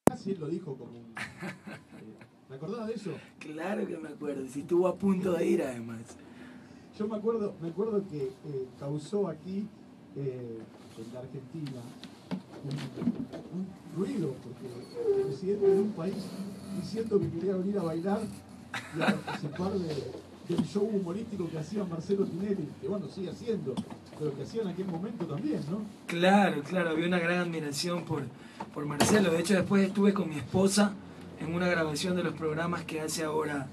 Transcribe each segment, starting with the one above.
Casi él lo dijo como un... ¿Me acordás de eso? Claro que me acuerdo, si estuvo a punto de ir además. Yo me acuerdo que causó aquí, en la Argentina, un ruido, porque el presidente de un país diciendo que quería venir a bailar y a participar del show humorístico que hacía Marcelo Tinelli, que bueno, sigue haciendo, pero que hacía en aquel momento también, ¿no? Claro, claro, había una gran admiración por Marcelo. De hecho, después estuve con mi esposa en una grabación de los programas que hace ahora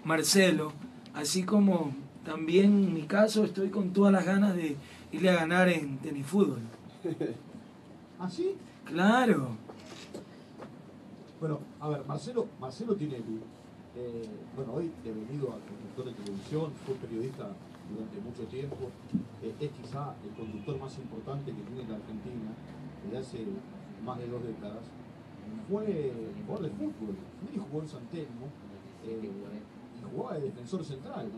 Marcelo, así como también en mi caso estoy con todas las ganas de irle a ganar en tenis fútbol. ¿Ah, sí? Claro. Bueno, a ver, Marcelo Tinelli, bueno, hoy devenido a conductor de televisión, fue periodista durante mucho tiempo, es quizá el conductor más importante que tiene la Argentina desde hace más de 2 décadas. Fue jugador de fútbol, Tinelli jugó en San Telmo y jugaba de defensor central.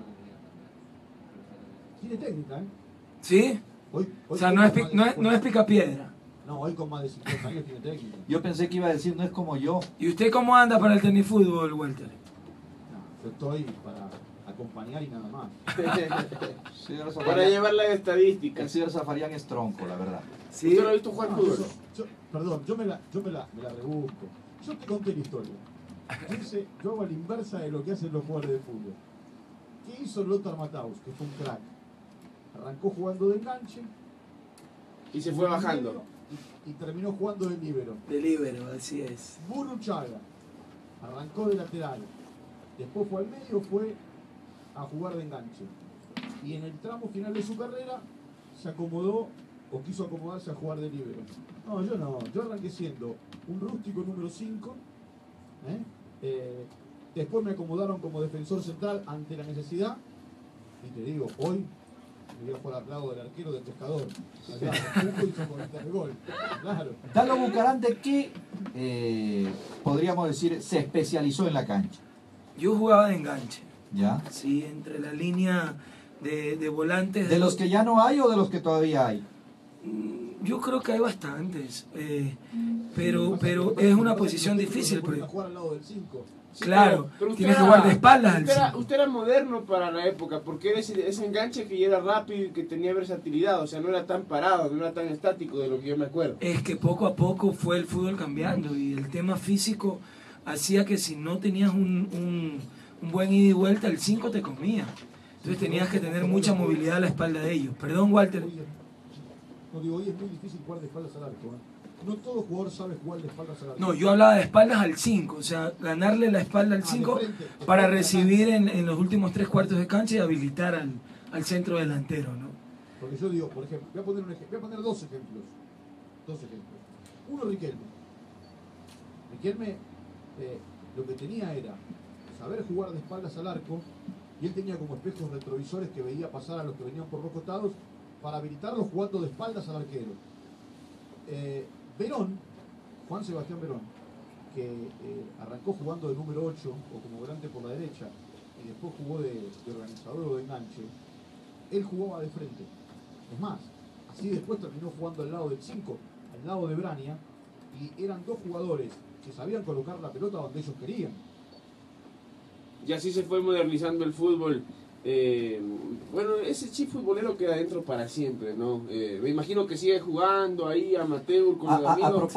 Tiene técnica, ¿eh? ¿Sí? Hoy O sea, no es picapiedra. No, hoy con más de 50 años tiene técnica. Yo pensé que iba a decir, no es como yo. ¿Y usted cómo anda para el tenis fútbol, Walter? No, yo estoy para acompañar y nada más. Señor Para Zafarian, llevar la estadística. el señor Zafarian es tronco, la verdad. ¿Sí? ¿Usted lo ha visto jugar No, fútbol? perdón, yo me la rebusco. Yo te conté la historia. Yo hago a la inversa de lo que hacen los jugadores de fútbol. ¿Qué hizo Lothar Matthaus? Que fue un crack. Arrancó jugando de enganche. Y se fue bajando. Y terminó jugando de líbero. De líbero, así es. Burru Chaga. Arrancó de lateral. Después fue al medio, fue a jugar de enganche. Y en el tramo final de su carrera se acomodó o quiso acomodarse a jugar de líbero. No, yo no. Yo arranqué siendo un rústico número 5. Después me acomodaron como defensor central ante la necesidad. Y te digo, hoy me voy a jugar al lado del arquero del Pescador. Claro, hizo con el gol. Claro. Dalo Bucarante, ¿qué podríamos decir se especializó en la cancha? Yo jugaba de enganche. ¿Ya? Sí, entre la línea de volantes. ¿De los que ya no hay o de los que todavía hay? Yo creo que hay bastantes, pero es una posición difícil. Porque jugar al lado del 5. Sí, Claro, pero tienes que jugar de espaldas al usted era, 5. usted era moderno para la época, porque era ese enganche que ya era rápido y que tenía versatilidad, o sea, no era tan parado, no era tan estático de lo que yo me acuerdo. Es que poco a poco fue el fútbol cambiando y el tema físico hacía que si no tenías un buen ida y vuelta, el 5 te comía. Entonces tenías que tener mucha movilidad a la espalda de ellos. Perdón, Walter. No digo, hoy es muy difícil jugar de espaldas al arco. No todo jugador sabe jugar de espaldas al arco. No, yo hablaba de espaldas al 5, o sea, ganarle la espalda al 5 para recibir en los últimos 3/4 de cancha y habilitar al centro delantero, ¿no? Porque yo digo, por ejemplo, voy a poner 2 ejemplos. Uno, Riquelme. Riquelme lo que tenía era saber jugar de espaldas al arco, y él tenía como espejos retrovisores que veía pasar a los que venían por los costados para habilitarlos jugando de espaldas al arquero. Verón, Juan Sebastián Verón, que arrancó jugando de número 8 o como volante por la derecha y después jugó de organizador o de enganche, él jugaba de frente. Es más, así después terminó jugando al lado del 5, al lado de Brania, y eran 2 jugadores que sabían colocar la pelota donde ellos querían. Y así se fue modernizando el fútbol. Bueno, ese chip futbolero queda dentro para siempre, ¿no? Me imagino que sigue jugando ahí amateur con los amigos.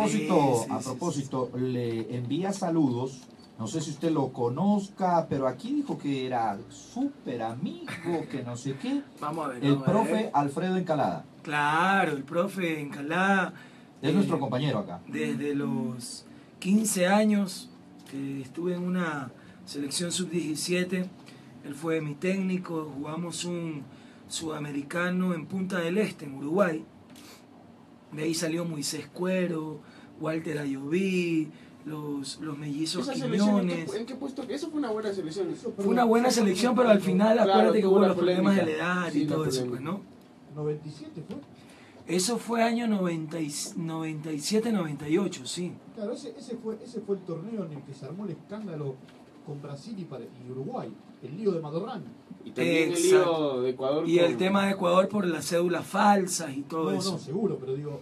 A propósito, le envía saludos. No sé si usted lo conozca, pero aquí dijo que era súper amigo, que no sé qué. Vamos a ver. El profe Alfredo Encalada. Claro, el profe Encalada. Es nuestro compañero acá. Desde los 15 años estuve en una selección sub-17. Él fue mi técnico, jugamos un sudamericano en Punta del Este, en Uruguay. De ahí salió Moisés Cuero, Walter Ayoví, los mellizos Quiñones. ¿En qué puesto? Eso fue una buena selección. Fue una buena selección, pero al final acuérdate que hubo los problemas de la edad y Sí, todo eso, pues, ¿no? ¿97 fue? Eso fue año 97-98, sí. Claro, ese fue el torneo en el que se armó el escándalo con Brasil y Uruguay, el lío de Madorrán. Y también el lío de Ecuador. Y el tema de Ecuador por las cédulas falsas y todo No, eso. no, seguro, pero digo,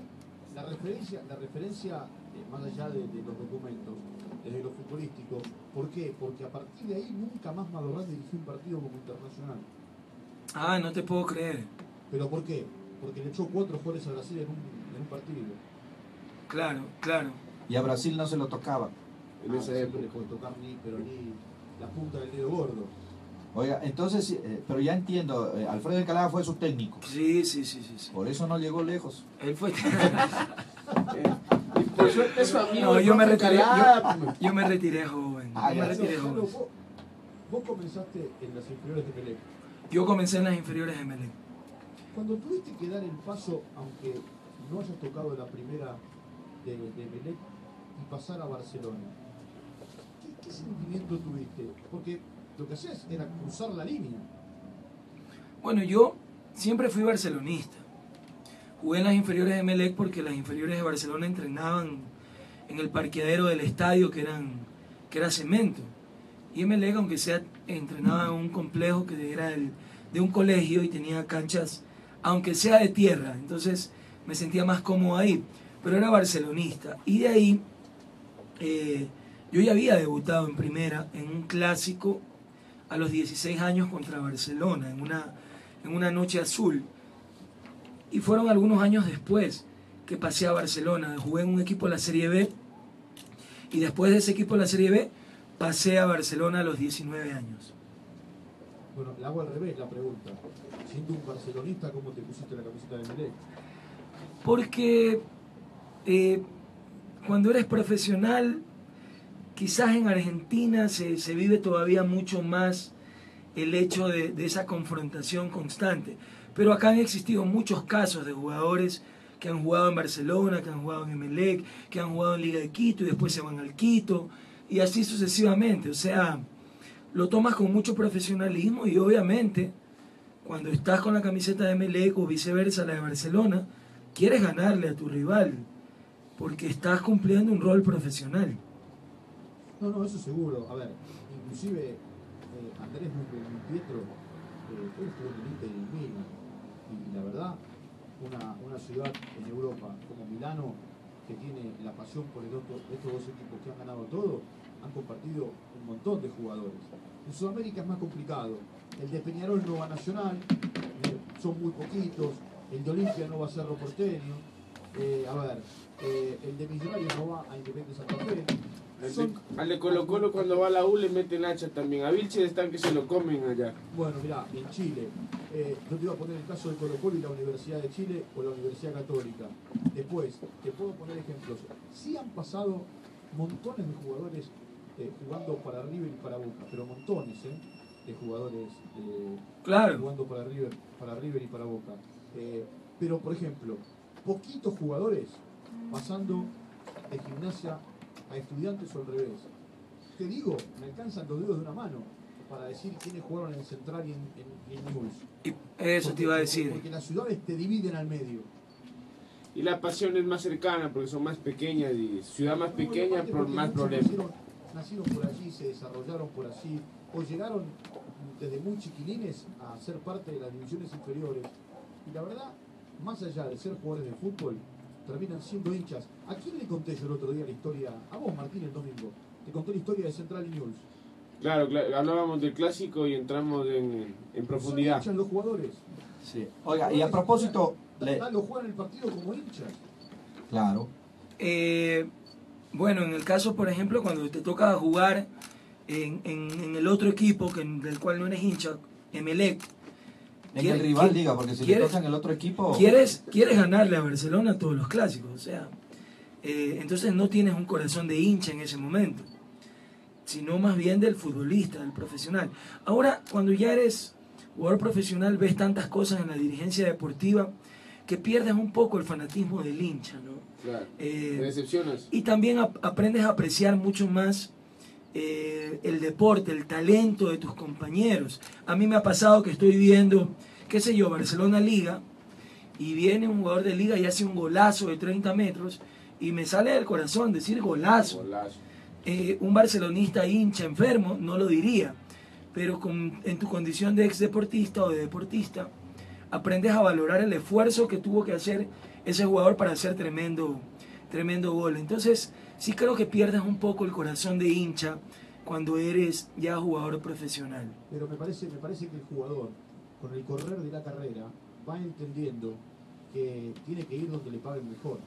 la referencia más allá de los documentos, desde lo futbolístico, ¿por qué? Porque a partir de ahí nunca más Madoral dirigió un partido como Internacional. Ah, no te puedo creer. ¿Pero por qué? Porque le echó 4 goles a Brasil en un partido. Claro, claro. Y a Brasil no se lo tocaba. En esa No le época. puede tocar ni la punta del dedo gordo. Oiga, entonces, pero ya entiendo, Alfredo Encalada fue su técnico. Sí. Por eso no llegó lejos. Él fue... Y por suerte es su amigo. No, el yo me profe retiré, Calada. yo me retiré joven. Ah, Yo me ya. retiré Gonzalo, joven. vos comenzaste en las inferiores de Melec. Yo comencé en las inferiores de Melec. Cuando tuviste que dar el paso, aunque no hayas tocado la primera de Melec, y pasar a Barcelona, ¿qué sentimiento tuviste? Porque lo que hacías era cruzar la línea. Bueno, yo siempre fui barcelonista. Jugué en las inferiores de Melec porque las inferiores de Barcelona entrenaban en el parqueadero del estadio que era cemento. Y en Melec, aunque sea, entrenaba en un complejo que era de un colegio y tenía canchas, aunque sea de tierra. Entonces me sentía más cómodo ahí. Pero era barcelonista. Y de ahí yo ya había debutado en primera en un clásico a los 16 años contra Barcelona, en una noche azul. Y fueron algunos años después que pasé a Barcelona. Jugué en un equipo de la Serie B. Y después de ese equipo de la Serie B, pasé a Barcelona a los 19 años. Bueno, le hago al revés la pregunta. Siendo un barcelonista, ¿cómo te pusiste la camiseta de Melec? Porque cuando eres profesional, quizás en Argentina se vive todavía mucho más el hecho de esa confrontación constante. Pero acá han existido muchos casos de jugadores que han jugado en Barcelona, que han jugado en Emelec, que han jugado en Liga de Quito y después se van al Quito, y así sucesivamente. O sea, lo tomas con mucho profesionalismo y obviamente cuando estás con la camiseta de Emelec o viceversa la de Barcelona, quieres ganarle a tu rival porque estás cumpliendo un rol profesional. No, eso seguro. A ver, inclusive Andrés Pietro, él estuvo en el Inter y en Milan. Y la verdad, una ciudad en Europa como Milano, que tiene la pasión por estos dos equipos que han ganado todo, han compartido un montón de jugadores. En Sudamérica es más complicado. El de Peñarol no va a Nacional, son muy poquitos. El de Olimpia no va a Cerro Porteño. El de Millonarios no va a Independiente Santa Fe. Al de Colo Colo cuando va a la U le meten hacha también. A Vilches están que se lo comen allá. Bueno, mirá, en Chile, yo te iba a poner el caso de Colo Colo y la Universidad de Chile o la Universidad Católica. Después, te puedo poner ejemplos. Sí han pasado montones de jugadores jugando para River y para Boca, pero montones de jugadores Claro. jugando para River y para Boca. Pero, por ejemplo, poquitos jugadores pasando de Gimnasia a Estudiantes o al revés. Te digo, me alcanzan los dedos de una mano para decir quiénes jugaron en Central y en Newell's. Y eso te iba a decir. Porque las ciudades te dividen al medio. Y la pasión es más cercana porque son más pequeñas y ciudad más pequeña, Aparte por porque más muchos problemas. Nacieron por allí, se desarrollaron por allí, o llegaron desde muy chiquilines a ser parte de las divisiones inferiores. Y la verdad, más allá de ser jugadores de fútbol, terminan siendo hinchas. ¿A quién le conté yo el otro día la historia? A vos, Martín, el domingo. Te conté la historia de Central y Newell's. Claro, hablábamos del clásico y entramos en profundidad. Son hinchas los jugadores. Sí. Oiga, y a propósito... Lo juegan el partido como hinchas. Claro. Bueno, en el caso, por ejemplo, cuando te toca jugar en el otro equipo del cual no eres hincha, Emelec. En el rival, diga, porque si le tocan el otro equipo... Quieres ganarle a Barcelona todos los clásicos, o sea, entonces no tienes un corazón de hincha en ese momento, sino más bien del futbolista, del profesional. Ahora, cuando ya eres jugador profesional, ves tantas cosas en la dirigencia deportiva que pierdes un poco el fanatismo del hincha, ¿no? Claro, te decepcionas. Y también aprendes a apreciar mucho más el deporte, el talento de tus compañeros. A mí me ha pasado que estoy viendo, qué sé yo, Barcelona Liga, y viene un jugador de Liga y hace un golazo de 30 metros, y me sale del corazón decir golazo. Golazo. Un barcelonista hincha enfermo no lo diría, pero en tu condición de ex deportista o de deportista, aprendes a valorar el esfuerzo que tuvo que hacer ese jugador para hacer tremendo gol. Entonces, sí creo que pierdes un poco el corazón de hincha cuando eres ya jugador profesional. Pero me parece que el jugador, con el correr de la carrera, va entendiendo que tiene que ir donde le paguen mejor.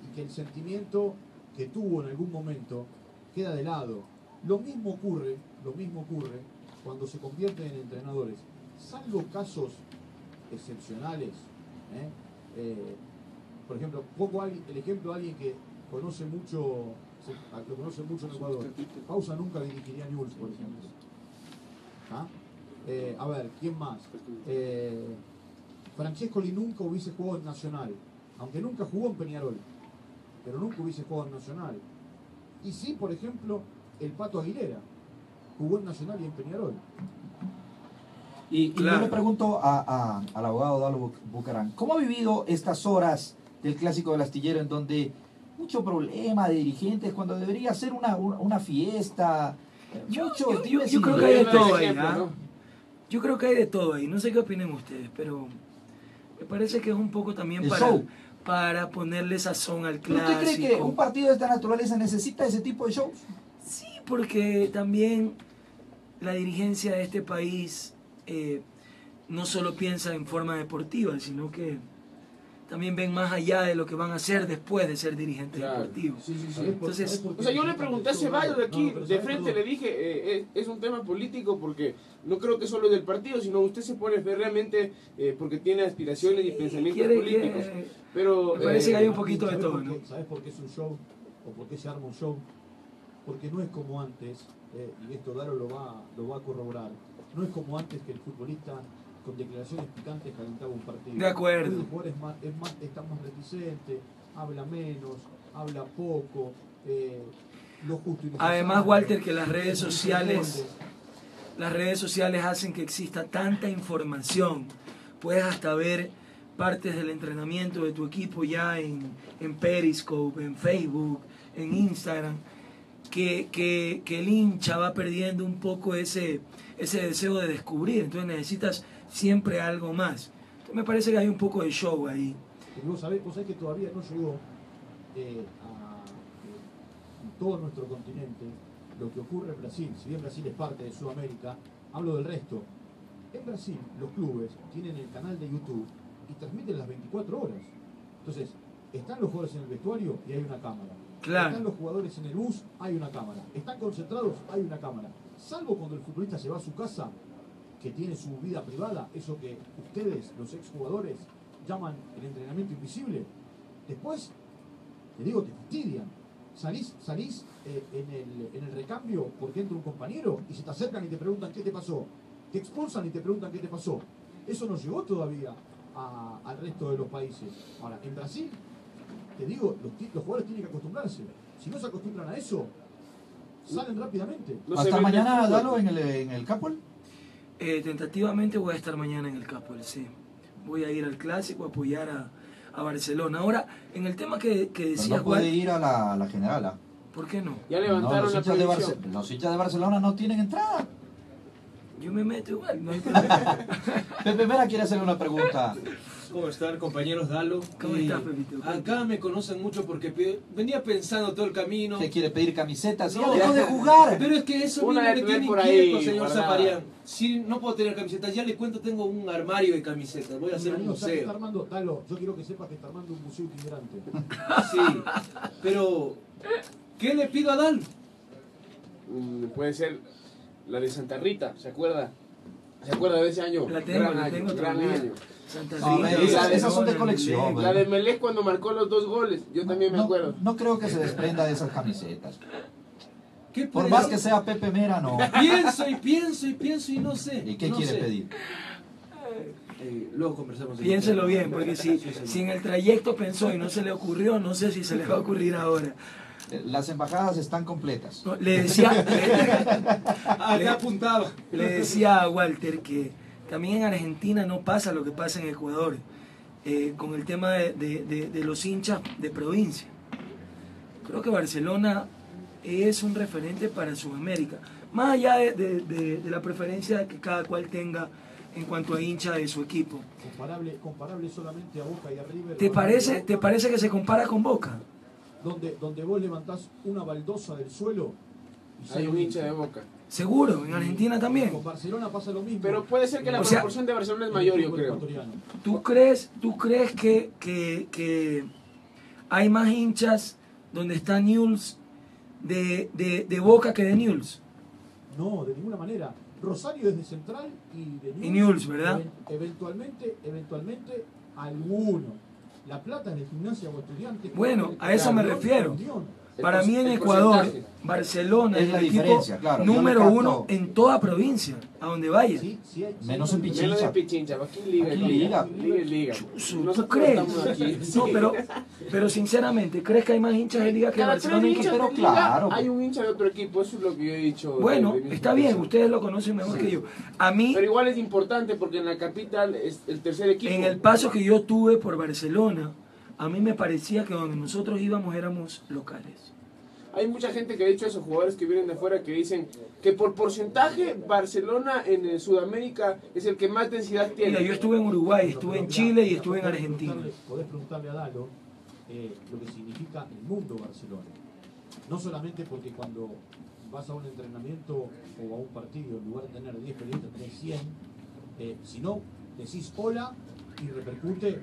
Y que el sentimiento que tuvo en algún momento queda de lado. Lo mismo ocurre cuando se convierten en entrenadores. Salvo casos excepcionales, por ejemplo, pongo el ejemplo de alguien que conoce mucho en Ecuador. Pausa nunca dirigiría a Newell's, por ejemplo. ¿Ah? A ver, ¿quién más? Francescoli nunca hubiese jugado en Nacional, aunque nunca jugó en Peñarol, pero nunca hubiese jugado en Nacional. Y sí, por ejemplo, el Pato Aguilera jugó en Nacional y en Peñarol. Y claro, yo le pregunto al abogado Dalo Bucaram, ¿cómo ha vivido estas horas del Clásico del Astillero en donde mucho problema de dirigentes cuando debería ser una fiesta? Yo creo que hay de todo ahí, ¿no? Yo creo que hay de todo ahí. No sé qué opinen ustedes, pero me parece que es un poco también para ponerle sazón al clásico. ¿Usted cree que un partido de esta naturaleza necesita ese tipo de shows? Sí, porque también la dirigencia de este país no solo piensa en forma deportiva, sino que también ven más allá de lo que van a hacer después de ser dirigentes deportivos. Sí. Entonces, O sea, yo le pregunté a Ceballos de aquí, de frente le dije, es un tema político porque no creo que solo es del partido, sino usted se pone realmente porque tiene aspiraciones y pensamientos políticos. Pero me parece que hay un poquito de todo, ¿no? ¿Sabes por qué es un show? ¿O por qué se arma un show? Porque no es como antes, y esto Daro lo va a corroborar, no es como antes que el futbolista con declaraciones picantes calentaba un partido. De acuerdo. Hoy el jugador está más reticente, habla menos, habla poco, lo justo y lo Además, necesario. Walter, que las redes sociales hacen que exista tanta información. Puedes hasta ver partes del entrenamiento de tu equipo ya en Periscope, en Facebook, en Instagram, que el hincha va perdiendo un poco ese deseo de descubrir. Entonces necesitas siempre algo más. Entonces me parece que hay un poco de show ahí. Y vos sabés que todavía no llegó en todo nuestro continente lo que ocurre en Brasil. Si bien Brasil es parte de Sudamérica, hablo del resto. En Brasil los clubes tienen el canal de YouTube y transmiten las 24 horas. Entonces, están los jugadores en el vestuario y hay una cámara. Claro. Están los jugadores en el bus, hay una cámara. Están concentrados, hay una cámara. Salvo cuando el futbolista se va a su casa, que tiene su vida privada, eso que ustedes, los exjugadores, llaman el entrenamiento invisible. Después, te digo, te fastidian. Salís en el recambio porque entra un compañero y se te acercan y te preguntan qué te pasó. Te expulsan y te preguntan qué te pasó. Eso no llegó todavía al resto de los países. Ahora, en Brasil, te digo, los jugadores tienen que acostumbrarse. Si no se acostumbran a eso, salen rápidamente. No ¿Hasta se mañana, vende el Dalo, fútbol. en el Capol? Tentativamente voy a estar mañana en el Capol, sí. Voy a ir al clásico a apoyar a Barcelona. Ahora, en el tema que decías, No puede ir a la Generala. ¿por qué no? Ya No, levantaron la prohibición. los hinchas de Barcelona no tienen entrada. Yo me meto igual, no hay problema. Pepe Mera quiere hacerle una pregunta. ¿Cómo están, compañeros Dalo? ¿Cómo estás, Pepito? Acá me conocen mucho porque venía pensando todo el camino. ¿Qué quiere pedir camisetas? No, ¡Ya dejó de jugar! Pero es que eso Una mismo de me tener tiene por ahí, inquieto, señor guardada. Zaparián. Si no puedo tener camisetas, ya le cuento, tengo un armario de camisetas. Voy a hacer un Amigo, ¿sabes qué está museo. armando? Dalo, yo quiero que sepas que está armando un museo itinerante. Sí, pero ¿qué le pido a Dalo? Puede ser la de Santa Rita, ¿se acuerda? ¿Se acuerda de ese año? La tengo, Gran tengo gran todavía. año. Santa No, Rita, esas son de Barcelona, colección, La de Melec cuando marcó los 2 goles, yo también me acuerdo. No creo que se desprenda de esas camisetas. ¿Qué Por puede más ser? que sea Pepe Mera, no. Pienso y no sé. ¿Y qué no quiere sé. pedir? Luego conversamos. Piénselo bien, porque si Sí, en el trayecto pensó y no se le ocurrió, no sé si se le va a ocurrir ahora. Las embajadas están completas. No, le decía Acá apuntaba. le decía a Walter que también en Argentina no pasa lo que pasa en Ecuador, con el tema de los hinchas de provincia. Creo que Barcelona es un referente para Sudamérica, más allá de la preferencia que cada cual tenga en cuanto a hincha de su equipo. Comparable solamente a Boca y a River. ¿Te parece que se compara con Boca? Donde vos levantás una baldosa del suelo y Hay sale un hincha de Boca. Seguro, en Argentina también. Con Barcelona pasa lo mismo. Pero puede ser que la O sea, proporción de Barcelona es mayor, yo creo. ¿Tú crees que hay más hinchas donde está Newell's de Boca que de Newell's? No, de ninguna manera. Rosario es de Central y de Newell's, ¿verdad? Eventualmente alguno. La Plata es de Gimnasia o Estudiantes. Bueno, a eso me refiero. Unión. Para mí en el Ecuador, porcentaje. Barcelona Es es la el equipo diferencia, claro. Yo número le capto- 1 en toda provincia, a donde vaya. Sí, Menos en Pichincha. Menos de Pichincha, aquí liga. Aquí liga. liga. Liga. ¿Tú Nosotros crees? estamos aquí. No, pero sinceramente, ¿crees que hay más hinchas de liga que Cada 3 Barcelona? hinchas Pero de liga claro. hay un hincha de otro equipo, eso es lo que yo he dicho. Bueno, de mi está bien, experiencia. ustedes lo conocen mejor que yo. A mí, Pero igual es importante porque en la capital es el tercer equipo. en el paso que yo tuve por Barcelona, a mí me parecía que donde nosotros íbamos éramos locales. Hay mucha gente que ha dicho eso, jugadores que vienen de afuera, que dicen que por porcentaje Barcelona en Sudamérica es el que más densidad tiene. Mira, yo estuve en Uruguay, estuve en Chile y estuve en Argentina. Podés preguntarle a Dalo lo que significa el mundo Barcelona. No solamente porque cuando vas a un entrenamiento o a un partido, en lugar de tener 10 periodistas, tenés 100, sino decís hola y repercute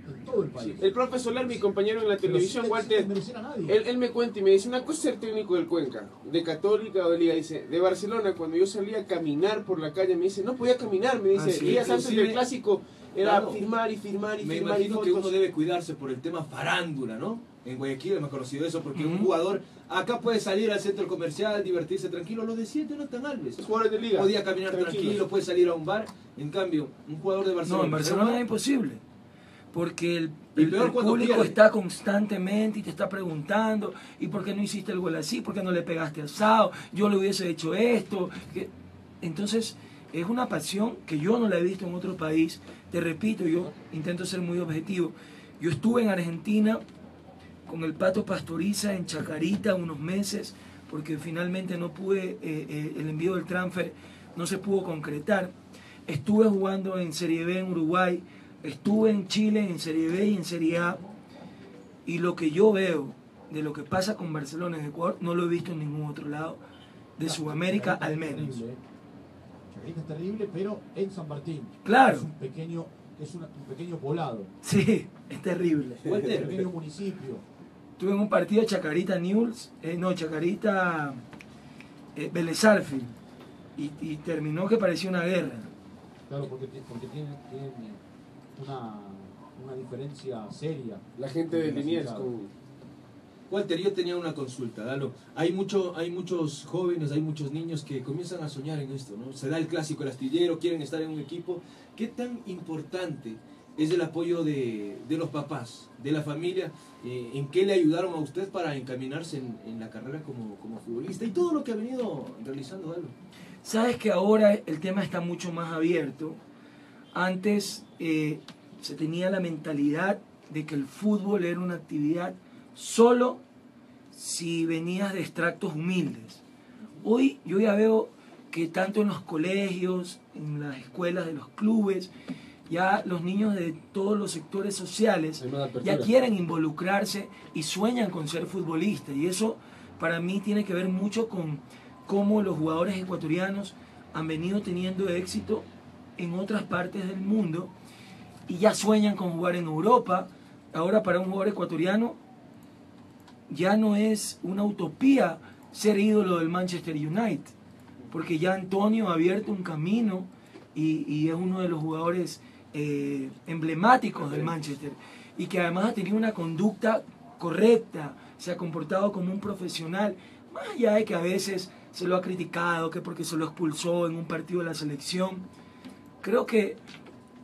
en todo el país. Sí, el profe Soler, mi compañero en la televisión, Pero Walter, sin desmerecer a nadie. él me cuenta y me dice, una cosa es ser técnico del Cuenca, de Católica o de Liga, dice, de Barcelona, cuando yo salía a caminar por la calle, me dice, no podía caminar, me dice, Ah, sí, días antes inclusive, del clásico, era claro, firmar y firmar y Me firmar y imagino que fotos. uno debe cuidarse por el tema farándula, ¿no? En Guayaquil hemos conocido eso, porque un Ujú. jugador acá puede salir al centro comercial, divertirse tranquilo, los de 7 no están alves. Los jugadores de Liga. Podía caminar tranquilo, puede salir a un bar. En cambio, un jugador de Barcelona... No, en Barcelona es imposible. Porque el peor cuando público pierde. está constantemente y te está preguntando, ¿y por qué no hiciste el gol así? ¿Por qué no le pegaste asado? Yo le hubiese hecho esto. Entonces, es una pasión que yo no la he visto en otro país. Te repito, yo intento ser muy objetivo. Yo estuve en Argentina con el Pato Pastoriza en Chacarita unos meses, porque finalmente no pude, el envío del transfer no se pudo concretar. Estuve jugando en Serie B en Uruguay, estuve en Chile en Serie B y en Serie A, y lo que yo veo de lo que pasa con Barcelona en Ecuador no lo he visto en ningún otro lado de Sudamérica al menos. Chacarita es terrible, pero en San Martín. Claro. Es un pequeño poblado. Sí, es terrible. Un pequeño municipio. Estuve en un partido de Chacarita Newell's, Chacarita Vélez Sarsfield, y terminó que parecía una guerra. Claro, porque tienen una diferencia seria. La gente de Liniers Claro. con... Walter, yo tenía una consulta, Dalo. Hay muchos jóvenes, hay muchos niños que comienzan a soñar en esto, ¿no? Se da el clásico, el astillero, quieren estar en un equipo. ¿Qué tan importante es el apoyo de los papás, de la familia? ¿En qué le ayudaron a usted para encaminarse en la carrera como futbolista? Y todo lo que ha venido realizando, Dalo. Sabes que ahora el tema está mucho más abierto. Antes se tenía la mentalidad de que el fútbol era una actividad solo si venías de extractos humildes. Hoy yo ya veo que tanto en los colegios, en las escuelas de los clubes, ya los niños de todos los sectores sociales Hay más apertura. ya quieren involucrarse y sueñan con ser futbolistas. Y eso para mí tiene que ver mucho con cómo los jugadores ecuatorianos han venido teniendo éxito en otras partes del mundo y ya sueñan con jugar en Europa. Ahora para un jugador ecuatoriano ya no es una utopía ser ídolo del Manchester United, porque ya Antonio ha abierto un camino y es uno de los jugadores emblemáticos del Manchester, y que además ha tenido una conducta correcta, se ha comportado como un profesional, más allá de que a veces se lo ha criticado, que porque se lo expulsó en un partido de la selección. Creo que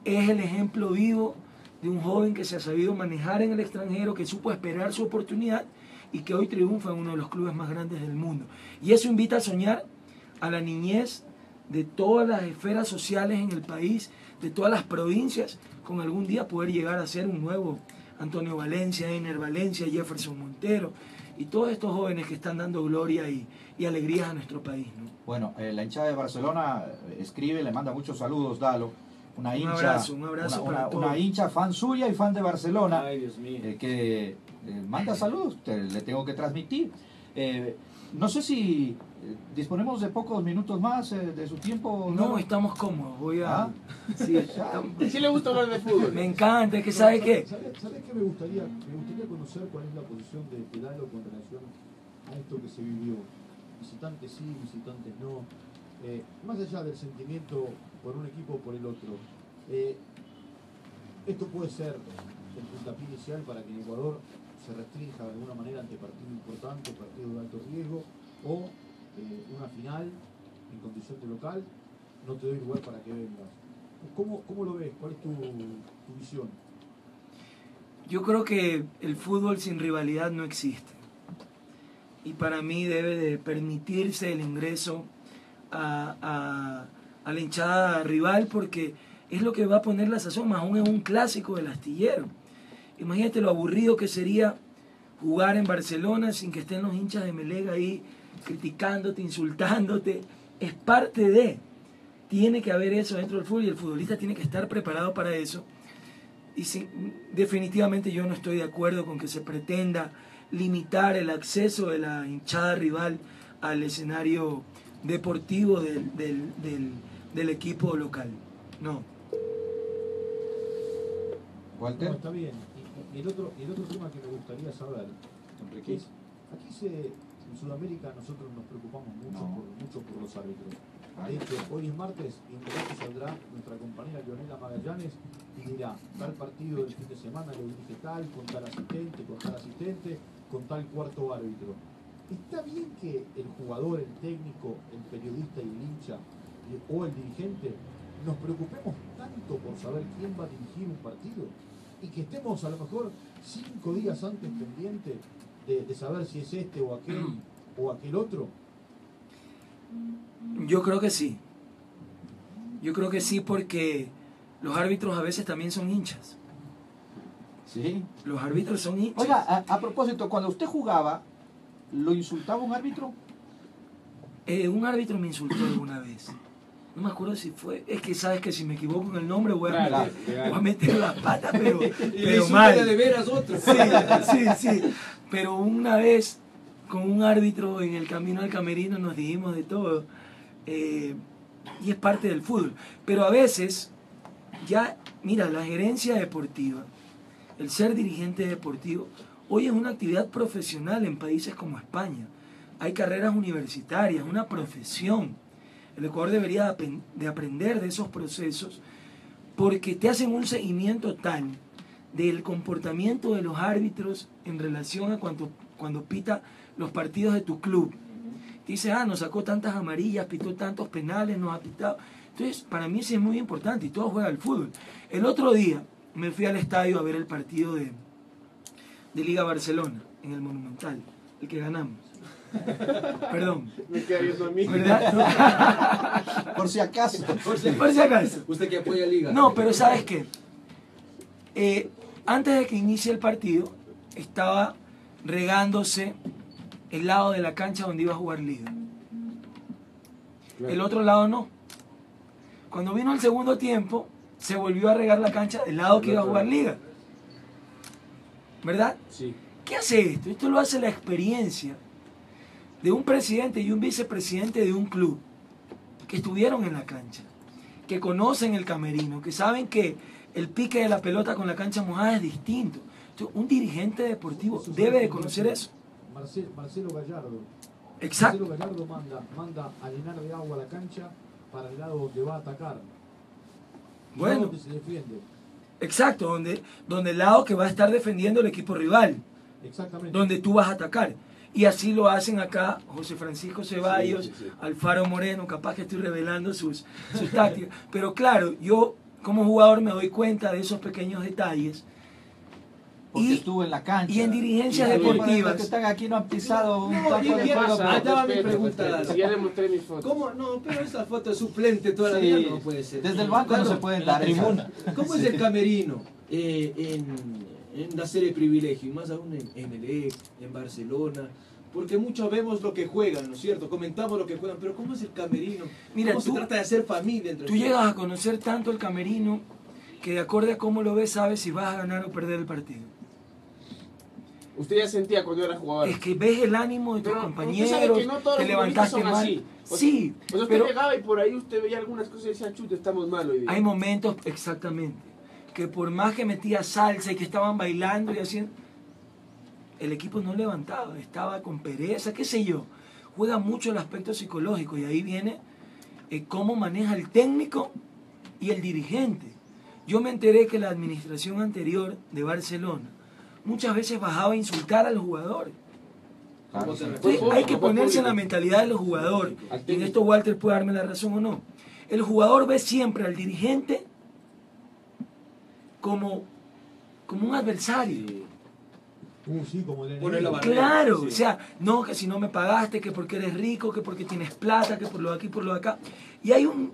es el ejemplo vivo de un joven que se ha sabido manejar en el extranjero, que supo esperar su oportunidad y que hoy triunfa en uno de los clubes más grandes del mundo. Y eso invita a soñar a la niñez de todas las esferas sociales en el país, de todas las provincias, con algún día poder llegar a ser un nuevo Antonio Valencia, Ener Valencia, Jefferson Montero. y todos estos jóvenes que están dando gloria y alegrías a nuestro país, ¿no? Bueno, la hinchada de Barcelona escribe, le manda muchos saludos, Dalo. Una Un hincha, abrazo para todos. una hincha fan suya y fan de Barcelona, Ay, Dios mío. que manda saludos, le tengo que transmitir. No sé si disponemos de pocos minutos más de su tiempo. No, estamos cómodos. Voy a. ¿Ah? Sí, estamos- Sí le gusta hablar de fútbol. me encanta, es que ¿sabe qué? ¿Sabes qué me gustaría? Me gustaría conocer cuál es la posición de Dalo con relación a esto que se vivió. Visitantes sí, visitantes no. Más allá del sentimiento por un equipo o por el otro, esto puede ser el puntapié inicial para que en Ecuador se restrinja de alguna manera ante partido importante, partido de alto riesgo, o una final en condición de local, no te doy lugar para que vengas. ¿Cómo lo ves? ¿Cuál es tu visión? Yo creo que el fútbol sin rivalidad no existe. Y para mí debe de permitirse el ingreso a la hinchada rival, porque es lo que va a poner la sazón, más aún en un clásico del astillero. Imagínate lo aburrido que sería jugar en Barcelona sin que estén los hinchas de Melega ahí criticándote, insultándote. Es parte de. Tiene que haber eso dentro del fútbol y el futbolista tiene que estar preparado para eso. Y definitivamente yo no estoy de acuerdo con que se pretenda limitar el acceso de la hinchada rival al escenario deportivo del equipo local. No. Walter. No, está bien. Y el otro tema que me gustaría saber es, aquí en Sudamérica nosotros nos preocupamos mucho por los árbitros. De hecho, hoy es martes y en el rato saldrá nuestra compañera Leonela Magallanes y dirá, tal partido del fin de semana lo dirige tal, con tal asistente, con tal cuarto árbitro. ¿Está bien que el jugador, el técnico, el periodista y el hincha o el dirigente nos preocupemos tanto por saber quién va a dirigir un partido y que estemos a lo mejor 5 días antes pendientes de saber si es este o aquel otro? Yo creo que sí. Yo creo que sí, porque los árbitros a veces también son hinchas. Sí. Los árbitros son hinchas. Oiga, a propósito, cuando usted jugaba, ¿lo insultaba un árbitro? Un árbitro me insultó alguna vez. No me acuerdo si fue. Es que sabes que si me equivoco en el nombre voy a meter la pata, pero mal. De veras otro. Sí. Pero una vez con un árbitro en el camino al camerino nos dijimos de todo. Y es parte del fútbol. Pero a veces, ya, mira, la gerencia deportiva, el ser dirigente deportivo, hoy es una actividad profesional en países como España. Hay carreras universitarias, una profesión. El Ecuador debería de aprender de esos procesos, porque te hacen un seguimiento tal del comportamiento de los árbitros en relación a cuando pita los partidos de tu club. Dice, nos sacó tantas amarillas, pitó tantos penales, nos ha pitado. Entonces, para mí sí es muy importante y todo juega al fútbol. El otro día me fui al estadio a ver el partido de Liga Barcelona, en el Monumental, el que ganamos. Perdón. Me queda viendo a mí. ¿Verdad? Por si acaso. Por si acaso. Usted que apoya a Liga. No, pero ¿sabes qué? Antes de que inicie el partido, estaba regándose el lado de la cancha donde iba a jugar Liga. Claro. El otro lado no. Cuando vino el segundo tiempo, se volvió a regar la cancha del lado que iba a jugar Liga. ¿Verdad? Sí. ¿Qué hace esto? Esto lo hace la experiencia de un presidente y un vicepresidente de un club que estuvieron en la cancha, que conocen el camerino, que saben que el pique de la pelota con la cancha mojada es distinto. Entonces, un dirigente deportivo debe de conocer eso. Marcelo Gallardo. Exacto. Marcelo Gallardo manda a llenar de agua la cancha para el lado donde va a atacar. Bueno. Donde se defiende. Exacto, donde el lado que va a estar defendiendo el equipo rival, Exactamente. donde tú vas a atacar. Y así lo hacen acá José Francisco Ceballos, Sí. Alfaro Moreno, capaz que estoy revelando sus tácticas. Pero claro, yo como jugador me doy cuenta de esos pequeños detalles. Porque estuvo en la cancha. Y en dirigencias Los deportivas. que están aquí no han pisado un campo y de bien, juego. ahí estaba mi Respeto, pregunta. respeto. Si ya le mostré mis fotos. ¿Cómo? No, pero esa foto de suplente todavía Sí. no puede ser. Desde el banco no se pueden en la dar esa. tribuna. ¿Cómo es el camerino en en una serie de privilegios, y más aún en Emelec, en Barcelona, porque muchos vemos lo que juegan, ¿no es cierto? Comentamos lo que juegan, pero ¿cómo es el camerino? Mira, ¿Cómo se trata de hacer familia entre Tú ustedes? llegas a conocer tanto el camerino que de acuerdo a cómo lo ves sabes si vas a ganar o perder el partido. Usted ya sentía cuando era jugador. Es que ves el ánimo de tus Pero compañeros, usted sabe que no todos te los levantaste futbolistas son mal. así. Sí, O sea, usted pero llegaba y por ahí usted veía algunas cosas y decía, chute, estamos mal hoy día. hay momentos, exactamente, que por más que metía salsa y que estaban bailando y haciendo, el equipo no levantaba, estaba con pereza, qué sé yo. Juega mucho el aspecto psicológico y ahí viene cómo maneja el técnico y el dirigente. Yo me enteré que la administración anterior de Barcelona muchas veces bajaba a insultar a los jugadores. ¿Cómo se Entonces, refiere? hay que ponerse en la mentalidad de los jugadores. Al Y en técnico. esto Walter puede darme la razón o no. El jugador ve siempre al dirigente como un adversario. Sí, como el Pone la enemigo. barrera. Claro, Sí. o sea, no que si no me pagaste, que porque eres rico, que porque tienes plata, que por lo de aquí, por lo de acá. Y hay un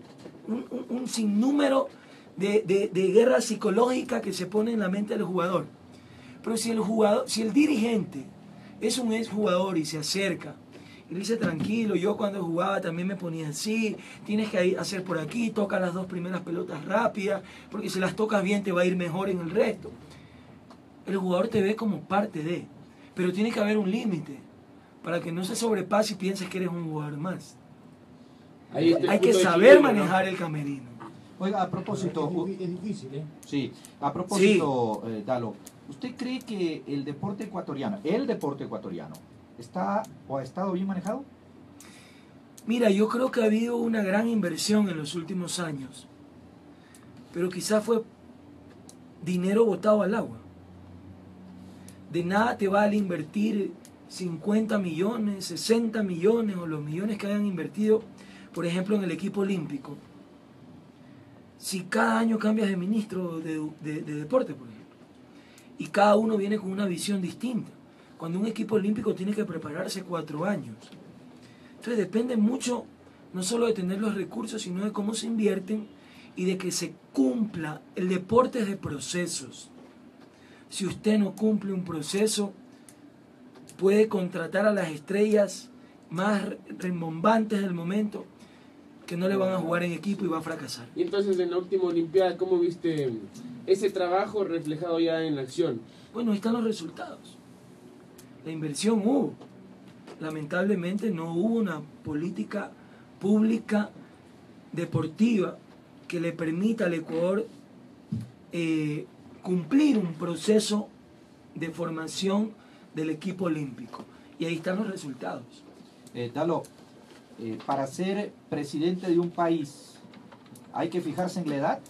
sinnúmero de guerra psicológica que se pone en la mente del jugador. Pero si el dirigente es un exjugador y se acerca y le dice tranquilo, yo cuando jugaba también me ponía así, tienes que hacer por aquí, toca las 2 primeras pelotas rápidas, porque si las tocas bien te va a ir mejor en el resto. El jugador te ve como parte de, pero tiene que haber un límite para que no se sobrepase y pienses que eres un jugador más. Ahí está el Hay que punto de saber equilibrio, ¿no? manejar el camerino. Oiga, a propósito, Es difícil, ¿eh? sí, a propósito, Dalo, ¿usted cree que el deporte ecuatoriano, está o ha estado bien manejado? Mira, yo creo que ha habido una gran inversión en los últimos años, pero quizás fue dinero botado al agua. De nada te vale invertir 50 millones, 60 millones o los millones que hayan invertido, por ejemplo, en el equipo olímpico. Si cada año cambias de ministro de deporte, por ejemplo, y cada uno viene con una visión distinta, cuando un equipo olímpico tiene que prepararse 4 años. Entonces depende mucho no solo de tener los recursos, sino de cómo se invierten y de que se cumpla. El deporte es de procesos. Si usted no cumple un proceso, puede contratar a las estrellas más rimbombantes del momento que no le van a jugar en equipo y va a fracasar. Y entonces en la última Olimpiada, ¿cómo viste ese trabajo reflejado ya en la acción? Bueno, ahí están los resultados. La inversión hubo. Lamentablemente no hubo una política pública deportiva que le permita al Ecuador cumplir un proceso de formación del equipo olímpico. Y ahí están los resultados. Dalo, para ser presidente de un país, ¿hay que fijarse en la edad?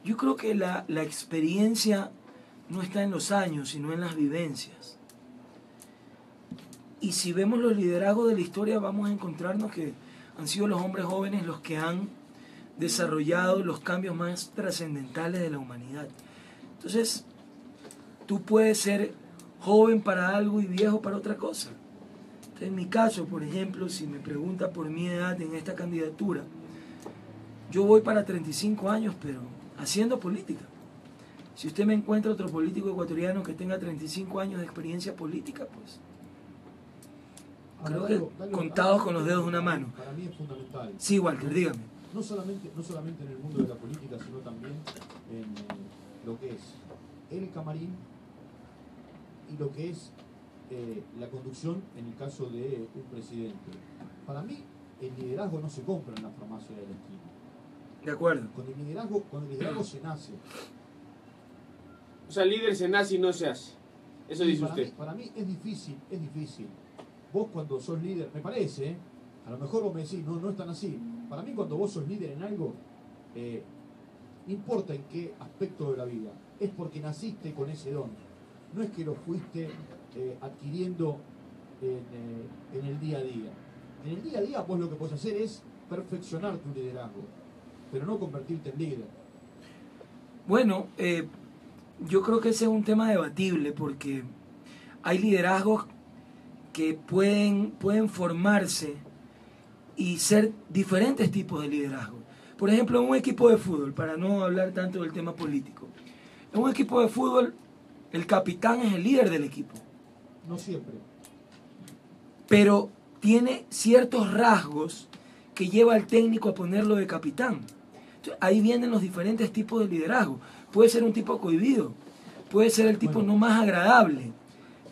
Yo creo que la experiencia no está en los años, sino en las vivencias. Y si vemos los liderazgos de la historia, vamos a encontrarnos que han sido los hombres jóvenes los que han desarrollado los cambios más trascendentales de la humanidad. Entonces, tú puedes ser joven para algo y viejo para otra cosa. Entonces, en mi caso, por ejemplo, si me pregunta por mi edad en esta candidatura, yo voy para 35 años, pero haciendo política. Si usted me encuentra otro político ecuatoriano que tenga 35 años de experiencia política, pues creo que contados con los dedos de una mano. Para mí es fundamental. Sí, Walter, dígame. No solamente en el mundo de la política, sino también en lo que es el camarín y lo que es la conducción en el caso de un presidente. Para mí, el liderazgo no se compra en la farmacia de la esquina. De acuerdo. Con el liderazgo se nace. O sea, líder se nace y no se hace. Eso dice usted. Para mí es difícil. Vos cuando sos líder, me parece, a lo mejor vos me decís, no es tan así. Para mí cuando vos sos líder en algo, no importa en qué aspecto de la vida, es porque naciste con ese don. No es que lo fuiste adquiriendo en el día a día. En el día a día vos lo que podés hacer es perfeccionar tu liderazgo, pero no convertirte en líder. Bueno, yo creo que ese es un tema debatible porque hay liderazgos que pueden formarse y ser diferentes tipos de liderazgo. Por ejemplo, en un equipo de fútbol, para no hablar tanto del tema político, en un equipo de fútbol el capitán es el líder del equipo. No siempre. Pero tiene ciertos rasgos que lleva al técnico a ponerlo de capitán. Entonces, ahí vienen los diferentes tipos de liderazgo. Puede ser un tipo cohibido, puede ser el tipo no más agradable,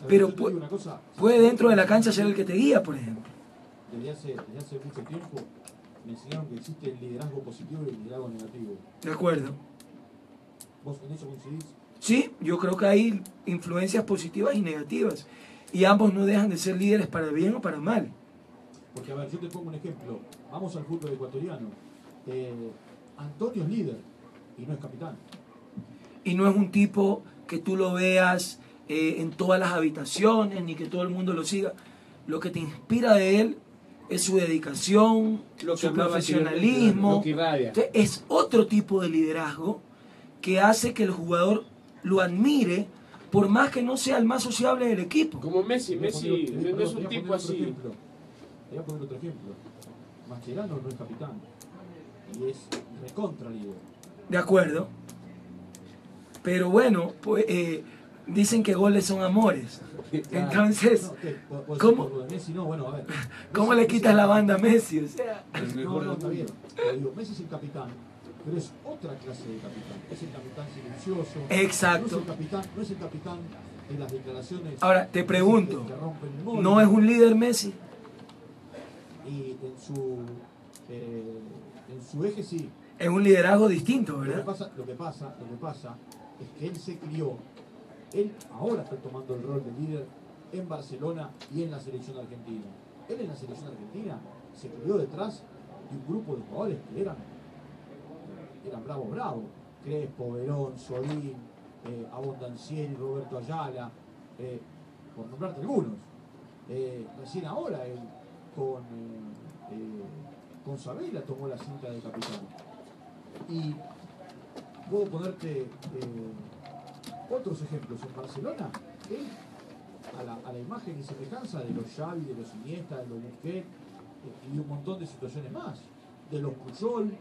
pero puede dentro de la cancha ser el que te guía, por ejemplo. Desde hace mucho tiempo me enseñaron que existe el liderazgo positivo y el liderazgo negativo. De acuerdo. ¿Vos en eso coincidís? Sí, yo creo que hay influencias positivas y negativas. Y ambos no dejan de ser líderes para bien o para mal. Porque, a ver, yo te pongo un ejemplo. Vamos al fútbol ecuatoriano. Antonio es líder y no es capitán. Y no es un tipo que tú lo veas en todas las habitaciones, ni que todo el mundo lo siga. Lo que te inspira de él es su dedicación, su profesionalismo. Lo que irradia. Entonces, es otro tipo de liderazgo que hace que el jugador lo admire, por más que no sea el más sociable del equipo. Como Messi no es un tipo así. Voy a poner otro ejemplo. Mascherano no es capitán y es recontra líder. De acuerdo. Pero bueno, pues, dicen que goles son amores. Entonces, ¿cómo le quitas la banda a Messi? O sea, no, está bien. Pero digo, Messi es el capitán, pero es otra clase de capitán. Es el capitán silencioso. Exacto. No es el capitán en las declaraciones. Ahora, te pregunto, ¿no es un líder Messi? Y en su eje sí. Es un liderazgo distinto, ¿verdad? Lo que pasa es que él se crió, él ahora está tomando el rol de líder en Barcelona y en la selección argentina. Él en la selección argentina se crió detrás de un grupo de jugadores que eran bravo. Crespo, Verón, Solín, Abondancieri, Roberto Ayala, por nombrarte algunos. Recién ahora él con Sabela tomó la cinta de capitán. Y puedo ponerte otros ejemplos. En Barcelona, él, a la imagen y semejanza de los Xavi, de los Iniesta, de los Busquets y un montón de situaciones más, de los Puyol,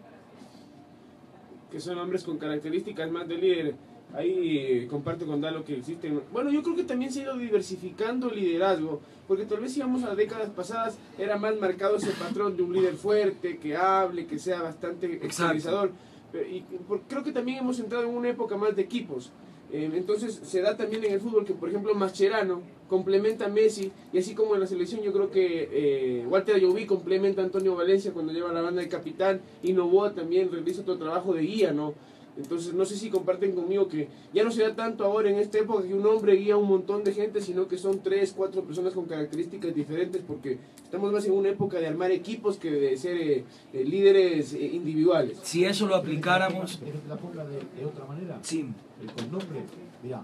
que son hombres con características más de líder. Ahí comparto con Dalo que existen. Bueno, yo creo que también se ha ido diversificando el liderazgo, porque tal vez si íbamos a las décadas pasadas era más marcado ese patrón de un líder fuerte, que hable, que sea bastante exteriorizador. Y creo que también hemos entrado en una época más de equipos. Entonces se da también en el fútbol que, por ejemplo, Mascherano complementa a Messi, y así como en la selección yo creo que Walter Ayoví complementa a Antonio Valencia cuando lleva la banda de capitán, y Novoa también realiza otro trabajo de guía, ¿no? Entonces no sé si comparten conmigo que ya no se da tanto ahora en esta época que un hombre guía a un montón de gente, sino que son 3, 4 personas con características diferentes, porque estamos más en una época de armar equipos que de ser líderes individuales. Si eso lo aplicáramos... ¿Querés que la ponga de otra manera? Sí. Con nombre, mirá,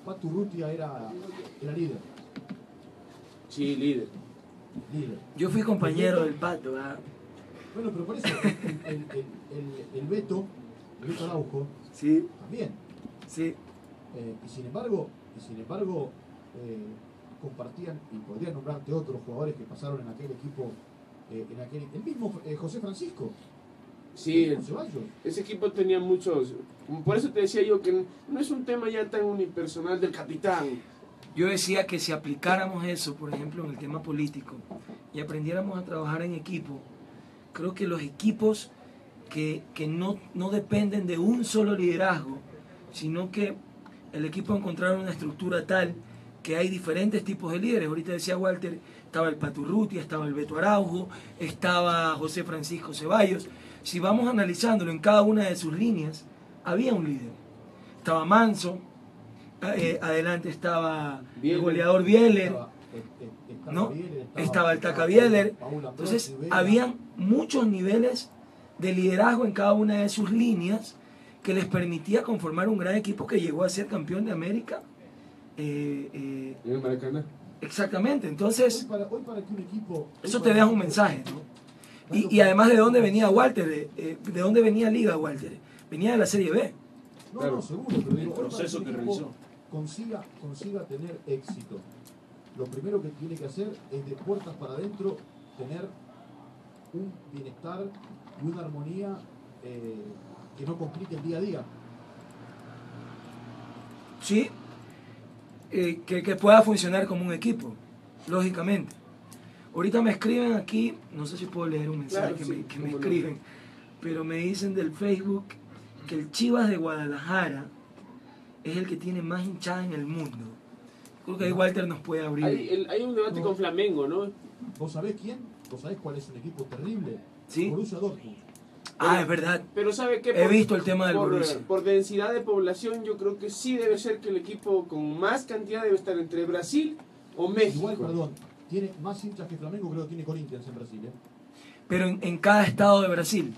Paturrutia era líder. Sí, líder. Yo fui compañero del Pato, ¿verdad? Bueno, pero por eso el Beto Araujo, sí, también. Sí. Y sin embargo compartían, y podría nombrarte otros jugadores que pasaron en aquel equipo, el mismo José Francisco. Sí, ese equipo tenía muchos. Por eso te decía yo que no es un tema ya tan unipersonal del capitán. Yo decía que si aplicáramos eso, por ejemplo, en el tema político, y aprendiéramos a trabajar en equipo, creo que los equipos que no dependen de un solo liderazgo, sino que el equipo encontrar una estructura tal que hay diferentes tipos de líderes. Ahorita decía Walter, estaba el Paturrutia, estaba el Beto Araujo, estaba José Francisco Ceballos. Si vamos analizándolo en cada una de sus líneas, había un líder. Estaba Manso, adelante estaba el goleador Bieler, ¿no? Estaba el Taca Bieler. Entonces, habían muchos niveles de liderazgo en cada una de sus líneas que les permitía conformar un gran equipo que llegó a ser campeón de América. ¿En el Maracaná? Exactamente, entonces hoy para que un equipo, eso te deja un mensaje, ¿no? Y además, ¿de dónde venía Walter? ¿De dónde venía Liga Walter? Venía de la Serie B. No, seguro, pero el proceso que realizó. Consiga tener éxito. Lo primero que tiene que hacer es de puertas para adentro tener un bienestar y una armonía que no complique el día a día. Sí, que pueda funcionar como un equipo, lógicamente. Ahorita me escriben aquí, no sé si puedo leer un mensaje Claro, que sí, me cómo no. escriben, pero me dicen del Facebook que el Chivas de Guadalajara es el que tiene más hinchada en el mundo. Creo que ahí Walter nos puede abrir. Hay un debate con Flamengo, ¿no? ¿Vos sabés quién? ¿Vos sabés cuál es un equipo terrible? ¿Sí? Borussia Dortmund. Ah, es verdad. Pero ¿sabe qué? He visto el tema del Borussia. Por densidad de población, yo creo que sí debe ser que el equipo con más cantidad debe estar entre Brasil o México. Igual, perdón, tiene más hinchas que Flamengo, creo que tiene Corinthians en Brasil. Pero en cada estado de Brasil.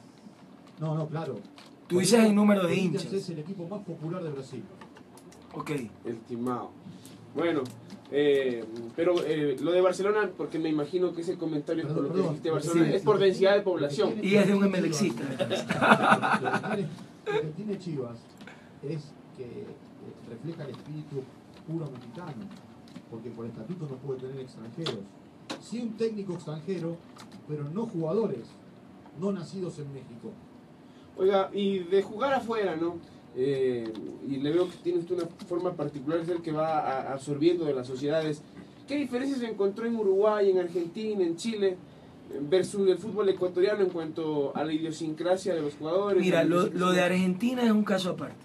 No, claro. Tú dices el número de Corinthians hinchas. es el equipo más popular de Brasil. Ok. Estimado. Bueno, pero lo de Barcelona, porque me imagino que ese comentario por lo que dijiste Barcelona, sí. es por densidad de población. Y es de un emelexista. Lo que tiene Chivas es que refleja el espíritu puro mexicano, porque por estatuto no puede tener extranjeros. Sí, un técnico extranjero, pero no jugadores, no nacidos en México. Oiga, y de jugar afuera, ¿no? Y le veo que tiene usted una forma particular de ser que va absorbiendo de las sociedades. ¿Qué diferencias encontró en Uruguay, en Argentina, en Chile, versus el fútbol ecuatoriano en cuanto a la idiosincrasia de los jugadores? Mira, lo de Argentina es un caso aparte.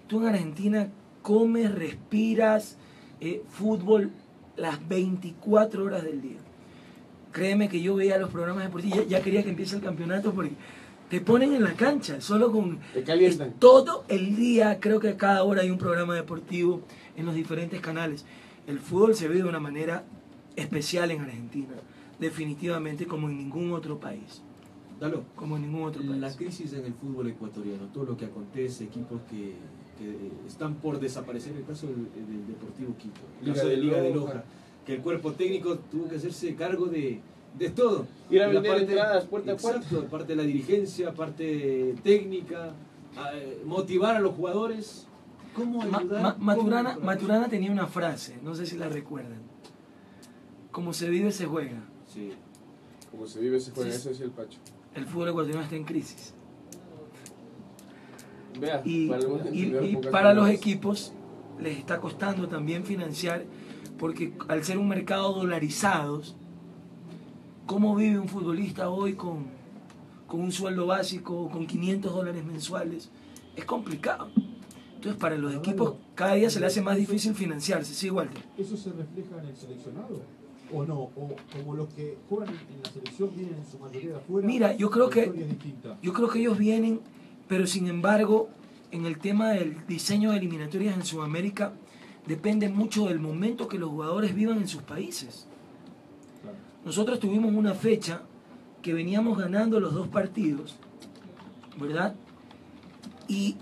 Tú en Argentina comes, respiras fútbol las 24 horas del día. Créeme que yo veía los programas deportivos, ya quería que empiece el campeonato porque te ponen en la cancha, solo con... Te calientan. Todo el día, creo que a cada hora hay un programa deportivo en los diferentes canales. El fútbol se vive de una manera especial en Argentina, definitivamente como en ningún otro país. Dalo. Como en ningún otro país. La crisis en el fútbol ecuatoriano, todo lo que acontece, equipos que están por desaparecer, el caso del Deportivo Quito, el caso de Liga de Loja, que el cuerpo técnico tuvo que hacerse cargo de todo. Ir a Y la vender entradas puerta a puerta. Exacto, parte de la dirigencia, parte técnica, motivar a los jugadores. ¿Cómo ayudar? Maturana tenía una frase, no sé si la recuerdan. Como se vive, se juega. Sí. Como se vive, se juega, Sí. ese es el Pacho. El fútbol ecuatoriano está en crisis. Vea, Y pocas para los palabras. equipos les está costando también financiar, porque al ser un mercado dolarizado, ¿cómo vive un futbolista hoy con un sueldo básico, con $500 mensuales? Es complicado. Entonces para los equipos cada día se le hace más difícil financiarse, ¿sí, Walter? ¿Eso se refleja en el seleccionado? ¿O no? ¿O como los que juegan en la selección vienen en su mayoría de afuera? Mira, yo creo la que historia es distinta? ellos vienen, pero sin embargo, en el tema del diseño de eliminatorias en Sudamérica, depende mucho del momento que los jugadores vivan en sus países. Claro. Nosotros tuvimos una fecha que veníamos ganando los 2 partidos, ¿verdad? Y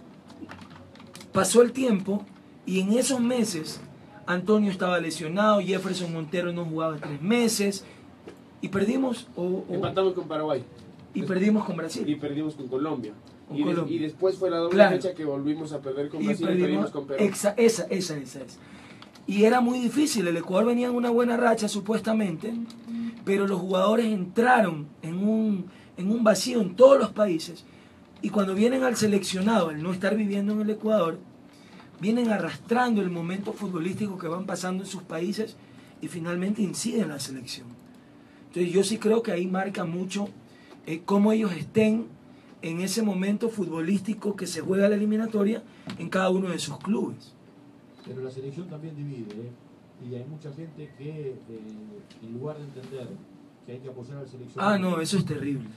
pasó el tiempo y en esos meses Antonio estaba lesionado, Jefferson Montero no jugaba 3 meses y perdimos Empatamos con Paraguay. y perdimos con Y Brasil. perdimos con Colombia. Con Y Colombia. después fue la doble Claro. fecha que volvimos a perder con Y Brasil y perdimos con Perú. esa es. Y era muy difícil, el Ecuador venía en una buena racha supuestamente, pero los jugadores entraron en un vacío en todos los países y cuando vienen al seleccionado, al no estar viviendo en el Ecuador, vienen arrastrando el momento futbolístico que van pasando en sus países y finalmente inciden en la selección. Entonces yo sí creo que ahí marca mucho cómo ellos estén en ese momento futbolístico que se juega la eliminatoria en cada uno de sus clubes. Pero la selección también divide, ¿eh? Y hay mucha gente que, en lugar de entender que hay que apoyar al seleccionado... Ah, no, eso es terrible.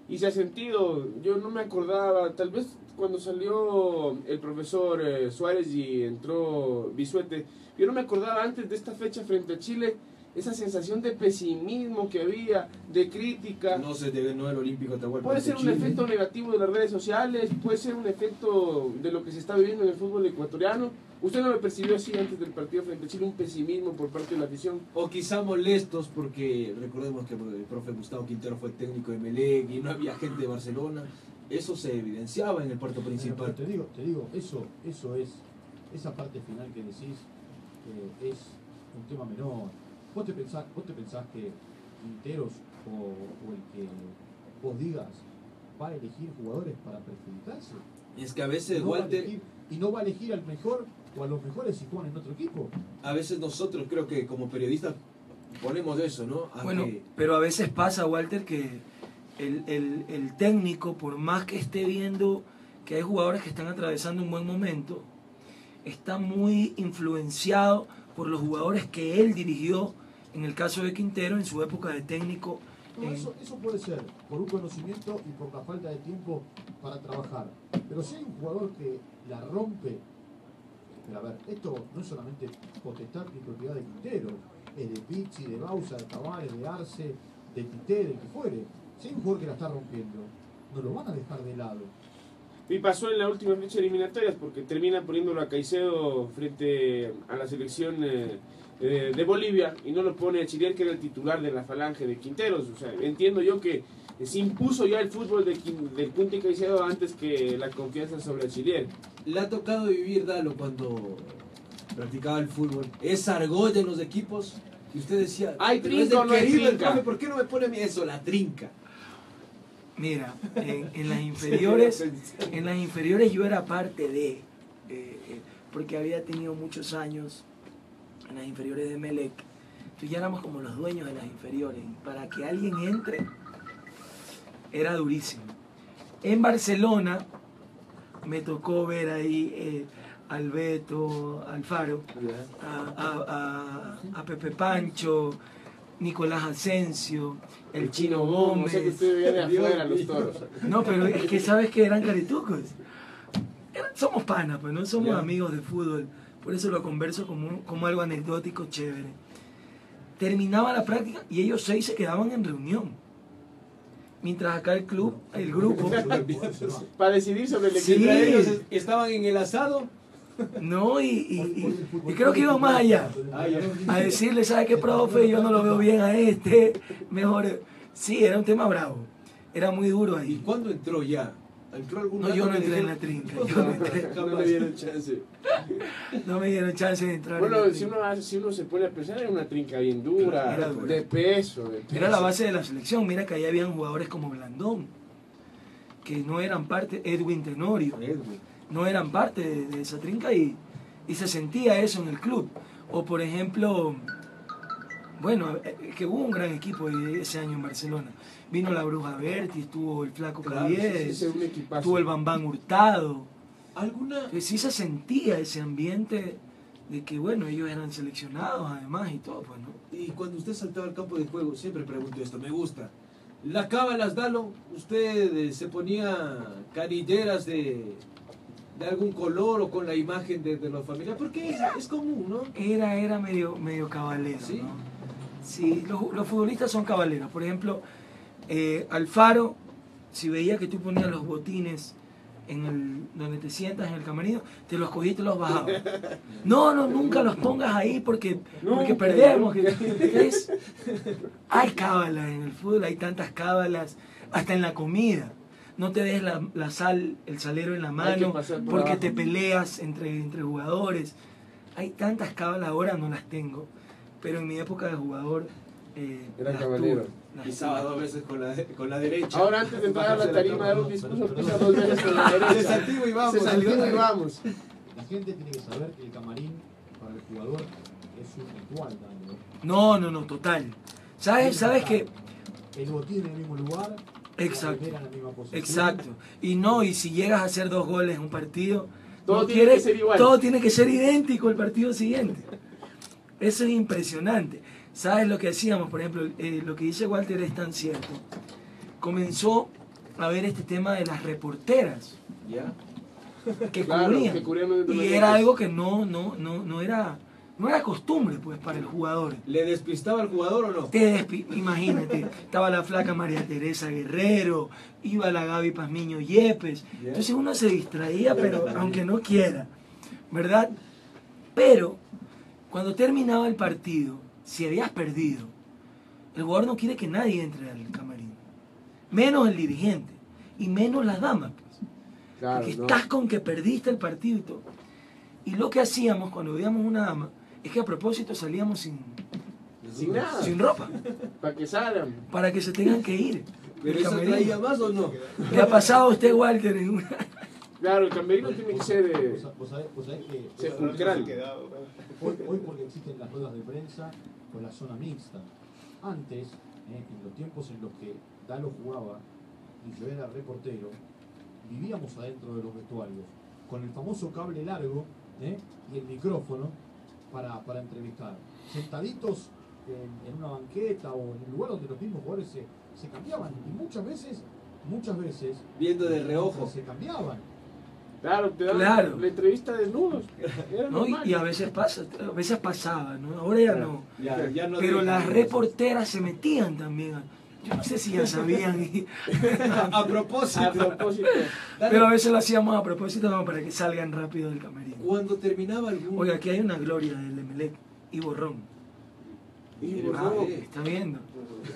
Y se ha sentido, yo no me acordaba, tal vez cuando salió el profesor Suárez y entró Bisuete, yo no me acordaba antes de esta fecha frente a Chile, esa sensación de pesimismo que había, de crítica. No se debe, no el Olímpico Atahualpa. Puede ser un efecto negativo de las redes sociales, puede ser un efecto de lo que se está viviendo en el fútbol ecuatoriano. ¿Usted no lo percibió así antes del partido frente a Chile, un pesimismo por parte de la afición? O quizá molestos porque recordemos que el profe Gustavo Quintero fue técnico de Melec y no había gente de Barcelona. Eso se evidenciaba en el puerto principal. Pero te digo, eso es, esa parte final que decís, es un tema menor. ¿Vos te pensás que Quinteros o el que vos digas va a elegir jugadores para perjudicarse. Y es que a veces, No va a Walter, elegir- y no va a elegir al mejor o a los mejores si juegan en otro equipo. a veces nosotros creo que como periodistas ponemos eso, ¿no? Bueno, Aunque pero a veces pasa, Walter, que el técnico, por más que esté viendo que hay jugadores que están atravesando un buen momento, está muy influenciado por los jugadores que él dirigió, en el caso de Quintero, en su época de técnico. No, eso puede ser por un conocimiento y por la falta de tiempo para trabajar. Pero si hay un jugador que la rompe, pero a ver, esto no es solamente potestad ni propiedad de Quintero, es de Pizzi, de Bausa, de Tavares, de Arce, de Tite, de que fuere. Si hay un jugador que la está rompiendo, no lo van a dejar de lado. Y pasó en la última fecha eliminatorias porque termina poniéndolo a Caicedo frente a la selección de Bolivia y no lo pone a Chilier, que era el titular de la falange de Quinteros. O sea, entiendo yo que se impuso ya el fútbol del Punta y Caicedo antes que la confianza sobre Chilier. le ha tocado vivir, Dalo, cuando practicaba el fútbol, esa argolla en los equipos, y usted decía, ¿Hay "Pero es trinca del o no hay querido el trinca?" profe, ¿por qué no me pone a mí eso, la trinca? Mira, en las inferiores yo era parte de, porque había tenido muchos años en las inferiores de Melec. Entonces ya éramos como los dueños de las inferiores. Para que alguien entre, era durísimo. En Barcelona me tocó ver ahí al Beto, al Faro, a Pepe Pancho, Nicolás Asensio, el Chino O sea que Gómez. usted veía de afuera los toros. No, pero es que sabes que eran caritucos. Somos panas, pues no somos Ya. amigos de fútbol. Por eso lo converso como algo anecdótico, chévere. Terminaba la práctica y ellos 6 se quedaban en reunión. Mientras acá el club, el grupo, Para decidir sobre el Sí. equipo. Mientras ellos estaban en el asado, no, y creo que iban más allá. ah, ya. A decirle, ¿sabe qué, profe? Yo no lo veo bien a este. Mejor. Sí, era un tema bravo. Era muy duro ¿Y ahí. cuándo entró ya? ¿Entró algún No, rato yo no que entré en dijeron- la trinca. Yo no entré. No le dieron chance. No me dieron chance de entrar. en Bueno, la si trinca. uno se pone a pensar, era una trinca bien dura, Era dura. de peso. Era la base de la selección. Mira que ahí habían jugadores como Blandón, que no eran parte, Edwin Tenorio, Edwin. no eran parte de esa trinca y se sentía eso en el club. O por ejemplo, bueno, que hubo un gran equipo ese año en Barcelona. Vino la Bruja Berti, estuvo el Flaco Claro, Caviedes, Ese es un equipazo. estuvo el Bambán Hurtado. ¿Alguna? Que sí se sentía ese ambiente de que, bueno, ellos eran seleccionados además y todo, pues, ¿no? Y cuando usted saltaba al campo de juego, siempre pregunto esto, me gusta. ¿La cábalas, Dalo? ¿Usted se ponía canilleras de algún color o con la imagen de los familiares? Porque es común, ¿no? Era medio cabalero, ¿Sí? ¿no? Sí, los futbolistas son cabaleros. Por ejemplo, Alfaro, si veía que tú ponías los botines donde te sientas en el camerino, te los cogí y te los bajaba. No, nunca los pongas ahí porque Nunca, perdemos. nunca. Hay cábalas en el fútbol, hay tantas cábalas, hasta en la comida. No te des la sal, el salero en la Hay mano que pasar por porque abajo. te peleas entre jugadores. Hay tantas cábalas, ahora no las tengo, pero en mi época de jugador Era las cabalero. tuve, las Pisaba tuve. 2 veces con la derecha. Ahora antes de entrar a la tarima a dar un discurso, pisa 2 veces con la derecha. Desactivo y vamos. Se saltó y vamos. La gente tiene que saber que el camarín para el jugador es un ritual, Dalo. No, total. ¿Sabes que El botín en el mismo lugar, Exacto. la remera en la misma posición. Exacto. Y si llegas a hacer 2 goles en un partido, Todo no tiene que ser igual. Todo tiene que ser idéntico el partido siguiente. Eso es impresionante. ¿Sabes lo que hacíamos? Por ejemplo, lo que dice Walter es tan cierto. Comenzó a ver este tema de las reporteras ¿Ya? que Claro, cubrían. que cubrían dentro de Y los era goles. algo que no era costumbre pues para el jugador. ¿Le despistaba al jugador o no? Imagínate, estaba la flaca María Teresa Guerrero, iba la Gaby Pazmiño Yepes. Yeah. Entonces uno se distraía, pero aunque no quiera, ¿verdad? Pero cuando terminaba el partido, si habías perdido, el jugador no quiere que nadie entre al camarín, menos el dirigente y menos las damas, pues. Claro, Porque no. estás con que perdiste el partido y todo. Y lo que hacíamos cuando veíamos una dama es que a propósito salíamos Sin nada. sin ropa, Para que salgan. para que se tengan que ir. ¿Pero El eso camerino. traía más o no? ¿Le ha pasado a usted, Walter, en una... Claro, el camerino tiene que ser Vos sabés que sepulcral. hoy porque existen las ruedas de prensa con la zona mixta. Antes, en los tiempos en los que Dalo jugaba y yo era reportero, vivíamos adentro de los vestuarios con el famoso cable largo y el micrófono para entrevistar. Sentaditos en una banqueta o en el lugar donde los mismos jugadores se cambiaban y muchas veces Viendo de reojo. se cambiaban. Claro, te dan Claro. la entrevista desnudos. Era ¿no? normal. Y a veces pasaba, ¿no? Ahora ya no. Ya no Pero dejan. las reporteras se metían también. Yo no sé si ya sabían, A propósito. A propósito. pero a veces lo hacíamos a propósito como para que salgan rápido del camerino. Cuando terminaba algún... Oiga, aquí hay una gloria del Emelec, Ivo Ron. Ivo Ah, Ron. está viendo.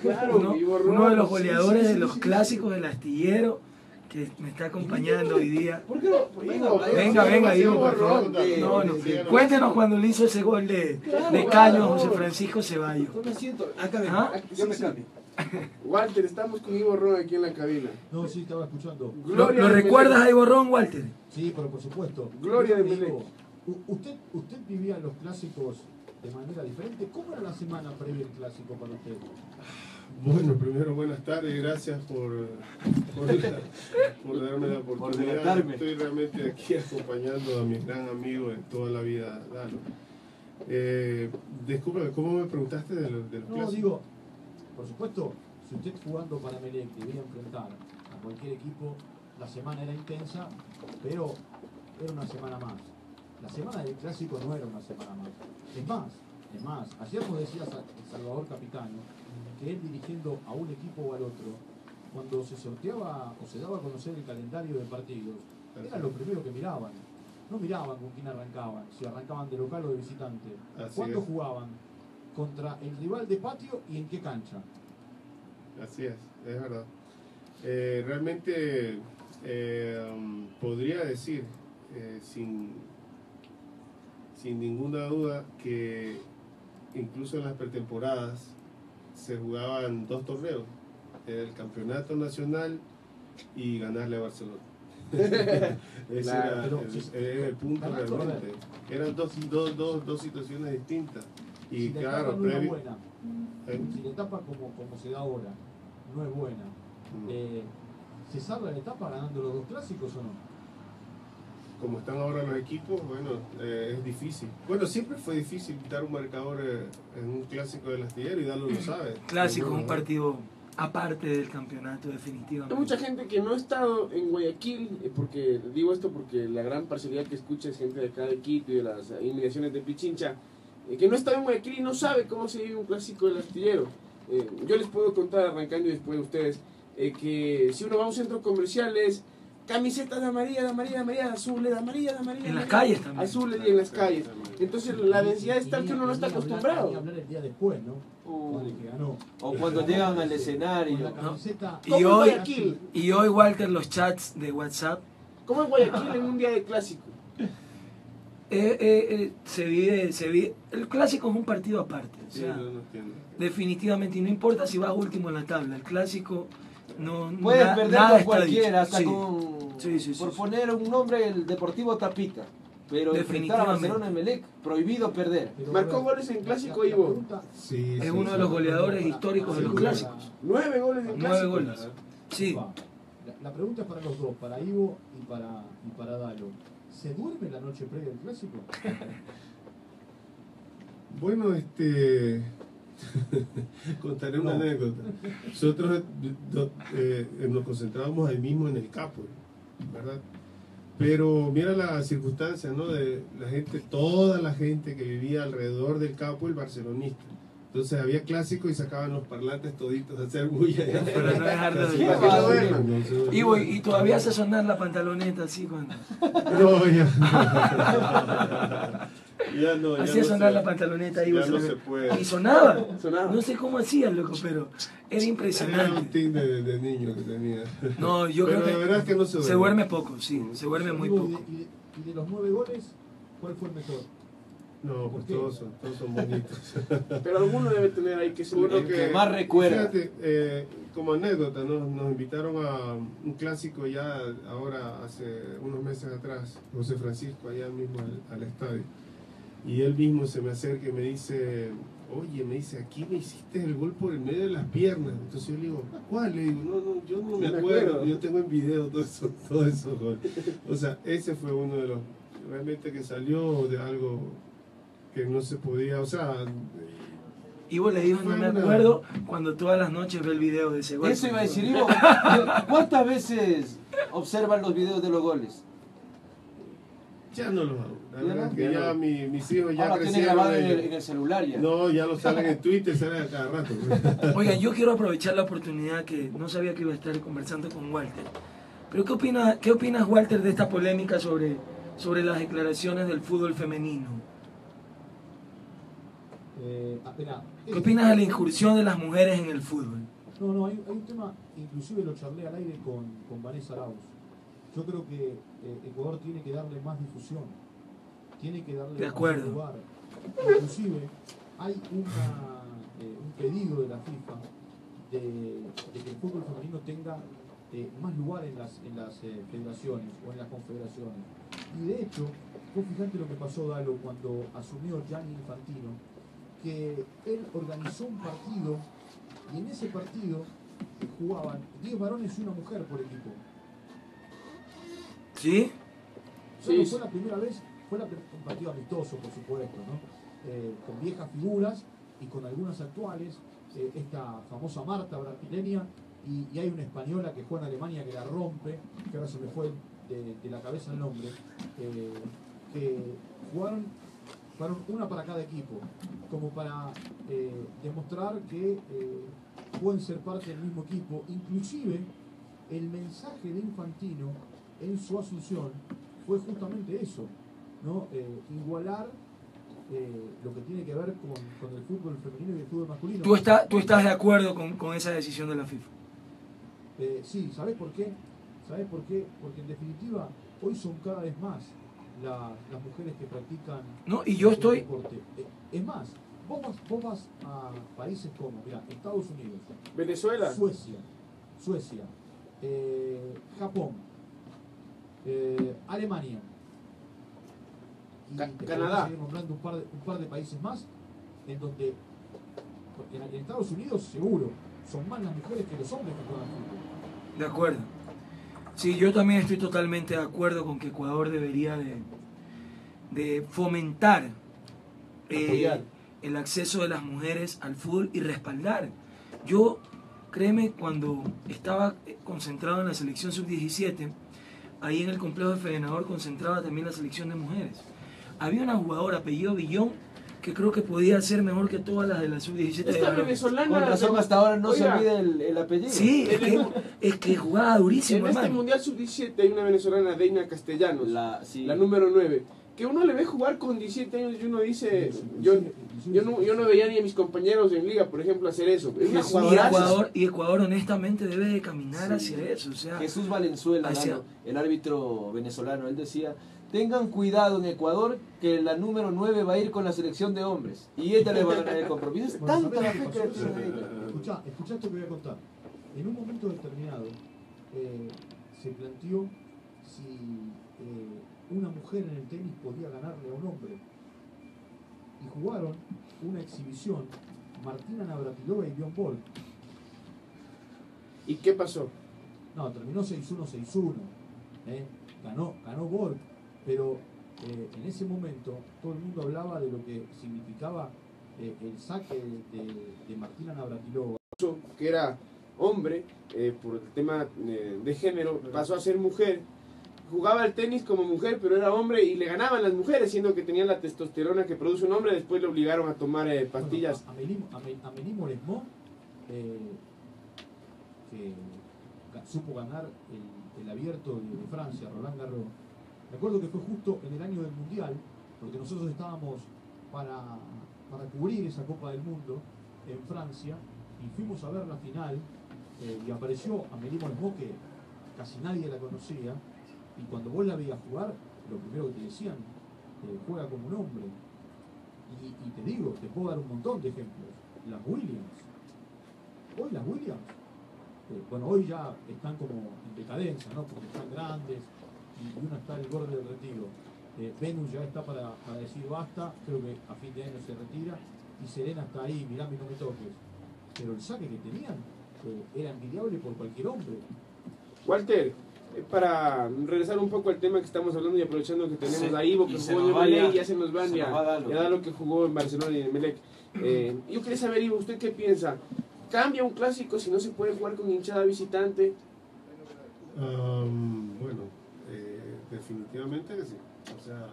Claro, Uno, Ivo Ron. uno de los Sí, goleadores sí, sí, de los sí, clásicos del astillero que me está acompañando hoy día. ¿Por qué no? Ivo, Venga, Ivo, Ivo por favor. Ron. No. Cuéntenos cuando le hizo ese gol de Caño José Francisco Ceballos. Tome asiento. Acá ven. ¿Ah? Yo me cambio. Walter, estamos con Ivo Ron aquí en la cabina. No, sí, estaba escuchando. Gloria ¿Lo de recuerdas Melec. a Ivo Ron, Walter? Sí, pero por supuesto. Gloria de Digo, Melec. ¿Usted vivía los clásicos de manera diferente? ¿Cómo era la semana previa al clásico para usted? Bueno, primero buenas tardes, gracias por darme la oportunidad. delatarme. Estoy realmente aquí acompañando a mi gran amigo de toda la vida, Dalo. Disculpa, ¿cómo me preguntaste de los No, clásicos? digo, por supuesto, si usted jugando para Melec debía enfrentar a cualquier equipo, la semana era intensa, pero era una semana más. La semana del clásico no era una semana más. Es más, ayer nos decía Salvador Capitano que él dirigiendo a un equipo o al otro, cuando se sorteaba o se daba a conocer el calendario de partidos, era lo primero que miraban. No miraban con quién arrancaban, si arrancaban de local o de visitante. Así ¿Cuándo es. jugaban? Contra el rival de patio y en qué cancha. Así es verdad. Realmente podría decir sin ninguna duda que incluso en las pretemporadas se jugaban dos torneos, el campeonato nacional y ganarle a Barcelona. Ese Claro, era pero el punto ganando, realmente. Eran dos situaciones distintas. Y si la etapa claro, no era previo. buena, si la etapa como se da ahora no es buena, ¿se salva la etapa ganando los dos clásicos o no? Como están ahora los equipos, bueno, es difícil. Bueno, siempre fue difícil quitar un marcador en un clásico del astillero y Dalo lo sabe. Clásico, Seguro, un ¿no? partido aparte del campeonato, Hay definitivamente. mucha gente que no ha estado en Guayaquil, porque digo esto porque la gran parcialidad que escucha es gente de acá de Quito y de las inmediaciones de Pichincha, que no ha estado en Guayaquil y no sabe cómo se vive un clásico del astillero. Yo les puedo contar, arrancando y después de ustedes, que si uno va a un centro comercial es camisetas de amarilla, azules, de amarilla. En las calles también. Azules y en las calles. Entonces la densidad es tal que uno no está Ni acostumbrado. hablar el día después, ¿no? Con el que ganó. O cuando llegan al Con escenario. la camiseta. Y ¿Cómo en hoy- Guayaquil? Y hoy, Walter, los chats de WhatsApp ¿Cómo en Guayaquil en un día de clásico? se vive. El clásico es un partido aparte. O Sí, sea, no entiendo. definitivamente, y no importa si vas último en la tabla, el clásico no. Puedes na- perder nada con está cualquiera, dicho. hasta Sí. con... Sí, por poner un nombre, el Deportivo Tapita. Pero enfrentar a Definitivamente. Barcelona y Melec, prohibido perder. Pero, Marcó a ver, goles en clásico, la Ivo. pregunta- Sí, Es sí, uno de sí. los goleadores históricos de los clásicos. 9 goles en 9 clásico. goles. Sí. La pregunta es para los dos, para Ivo y para Dalo. ¿Se duerme la noche previa del clásico? Bueno, contaré una anécdota. Nosotros nos concentrábamos ahí mismo en el Capo, ¿verdad? Pero mira la circunstancia, ¿no? De la gente, toda la gente que vivía alrededor del Capo, el barcelonista. Entonces había clásico y sacaban los parlantes toditos a hacer bulla. Para no dejar de Así, dormir. para que no duerman, ¿no? Y todavía hace sonar la pantaloneta así cuando. No, ya. Ya no, ya Hacía no sonar se- la pantaloneta ya no se puede. Y sonaba. Sonaba. No sé cómo hacían, loco, pero era Era un impresionante. tic de niño que tenía. No, yo Pero creo la que verdad es que no se duerme. poco, sí, se duerme muy Ivo, poco. y de los 9 goles, ¿cuál fue el mejor? No, pues todos son bonitos. Pero alguno debe tener ahí que ser Uno El que más recuerda. Fíjate, como anécdota, ¿no? Nos invitaron a un clásico ya ahora, hace unos meses atrás, José Francisco, allá mismo al estadio. Y él mismo se me acerca y me dice, oye, me dice, aquí me hiciste el gol por el medio de las piernas. Entonces yo le digo, ¿cuál? Le digo, no, yo no me acuerdo. Yo tengo en video todo eso gol. O sea, ese fue uno de los, realmente que salió de algo que no se podía, o sea... Ivo le dijo, no me acuerdo, cuando todas las noches ve el video de ese gol. Eso iba a decir, Ivo. ¿Cuántas veces observan los videos de los goles? Ya no los hago. La ¿Ya verdad no? que ya mis hijos ya Ahora tiene crecieron. grabado en el celular ya. No, ya lo salen en Twitter, salen a cada rato. Oiga, yo quiero aprovechar la oportunidad que no sabía que iba a estar conversando con Walter. Pero ¿qué opinas, Walter, de esta polémica sobre las declaraciones del fútbol femenino? ¿Qué opinas de la incursión de las mujeres en el fútbol? No, hay un tema, inclusive lo charlé al aire con Vanessa Arauz. Yo creo que Ecuador tiene que darle más difusión, tiene que darle De acuerdo. más lugar. Inclusive hay un pedido de la FIFA de que el fútbol femenino tenga más lugar en las federaciones o en las confederaciones. Y de hecho, vos fijate lo que pasó, Dalo, cuando asumió Gianni Infantino, que él organizó un partido y en ese partido jugaban 10 varones y una mujer por equipo. ¿Sí? Sí, fue la primera vez, un partido amistoso, por supuesto, ¿no? Con viejas figuras y con algunas actuales, esta famosa Marta brasileña, y hay una española que juega en Alemania que la rompe, que ahora se me fue de la cabeza el nombre, que jugaron una para cada equipo, como para demostrar que pueden ser parte del mismo equipo. Inclusive el mensaje de Infantino en su asunción fue justamente eso, ¿no? Igualar lo que tiene que ver con el fútbol femenino y el fútbol masculino. ¿Tú estás de acuerdo con esa decisión de la FIFA? Sí, ¿sabés por qué? Porque en definitiva hoy son cada vez más las mujeres que practican deporte. Es más, vos vas a países como, mirá, Estados Unidos, Venezuela, Suecia, Japón, Alemania, y Canadá. seguir nombrando un par de países más, en donde en Estados Unidos seguro son más las mujeres que los hombres que juegan fútbol. De acuerdo. Sí, yo también estoy totalmente de acuerdo con que Ecuador debería de fomentar el acceso de las mujeres al fútbol y respaldar. Yo, créeme, cuando estaba concentrado en la selección sub-17, ahí en el complejo de Federador concentraba también la selección de mujeres. Había una jugadora apellido Villón que creo que podía ser mejor que todas las de la sub-17. Esta venezolana. Con razón hasta ahora no se olvida el apellido. Sí, es que jugaba durísimo, En este hermano. Mundial Sub-17 hay una venezolana, Deina Castellanos, la número 9, que uno le ve jugar con 17 años y uno dice, yo no veía ni a mis compañeros en liga, por ejemplo, hacer eso. Es una jugadoraza. Y Ecuador honestamente debe de caminar hacia eso. O sea, Jesús Valenzuela, el árbitro venezolano, él decía, tengan cuidado en Ecuador que la número 9 va a ir con la selección de hombres y ella le va a ganar el compromiso. Es tanta la fe que le tiene a ella. Escuchá esto que voy a contar. En un momento determinado se planteó si una mujer en el tenis podía ganarle a un hombre. Y jugaron una exhibición Martina Navratilova y Bjorn Borg. ¿Y qué pasó? No, terminó 6-1, 6-1. Ganó Borg, pero en ese momento todo el mundo hablaba de lo que significaba el saque de Martina Navratilova. Que era hombre, por el tema de género, pasó a ser mujer. Jugaba el tenis como mujer, pero era hombre y le ganaban las mujeres, siendo que tenían la testosterona que produce un hombre. Después le obligaron a tomar pastillas. Bueno, Amélie Mauresmo, que supo ganar el abierto de Francia, Roland Garros. Me acuerdo que fue justo en el año del Mundial, porque nosotros estábamos para cubrir esa Copa del Mundo en Francia, y fuimos a ver la final, y apareció Amélie Mauresmo, que casi nadie la conocía, y cuando vos la veías jugar, lo primero que te decían, juega como un hombre. Y te digo, te puedo dar un montón de ejemplos. Las Williams. Hoy las Williams, bueno, hoy ya están como en decadencia, ¿no? Porque están grandes y una está al borde del retiro. Venus ya está para decir basta, creo que a fin de año se retira. Y Serena está ahí, mirame y no me toques. Pero el saque que tenían era envidiable por cualquier hombre. Walter, para regresar un poco al tema que estamos hablando y aprovechando que tenemos a Ivo que se jugó en nos va Emelec, ya. ya se nos van, Se ya nos va Dalo. da lo que jugó en Barcelona y en Emelec. Yo quería saber, Ivo, ¿usted qué piensa? ¿Cambia un clásico si no se puede jugar con hinchada visitante? Bueno, definitivamente que sí. O sea,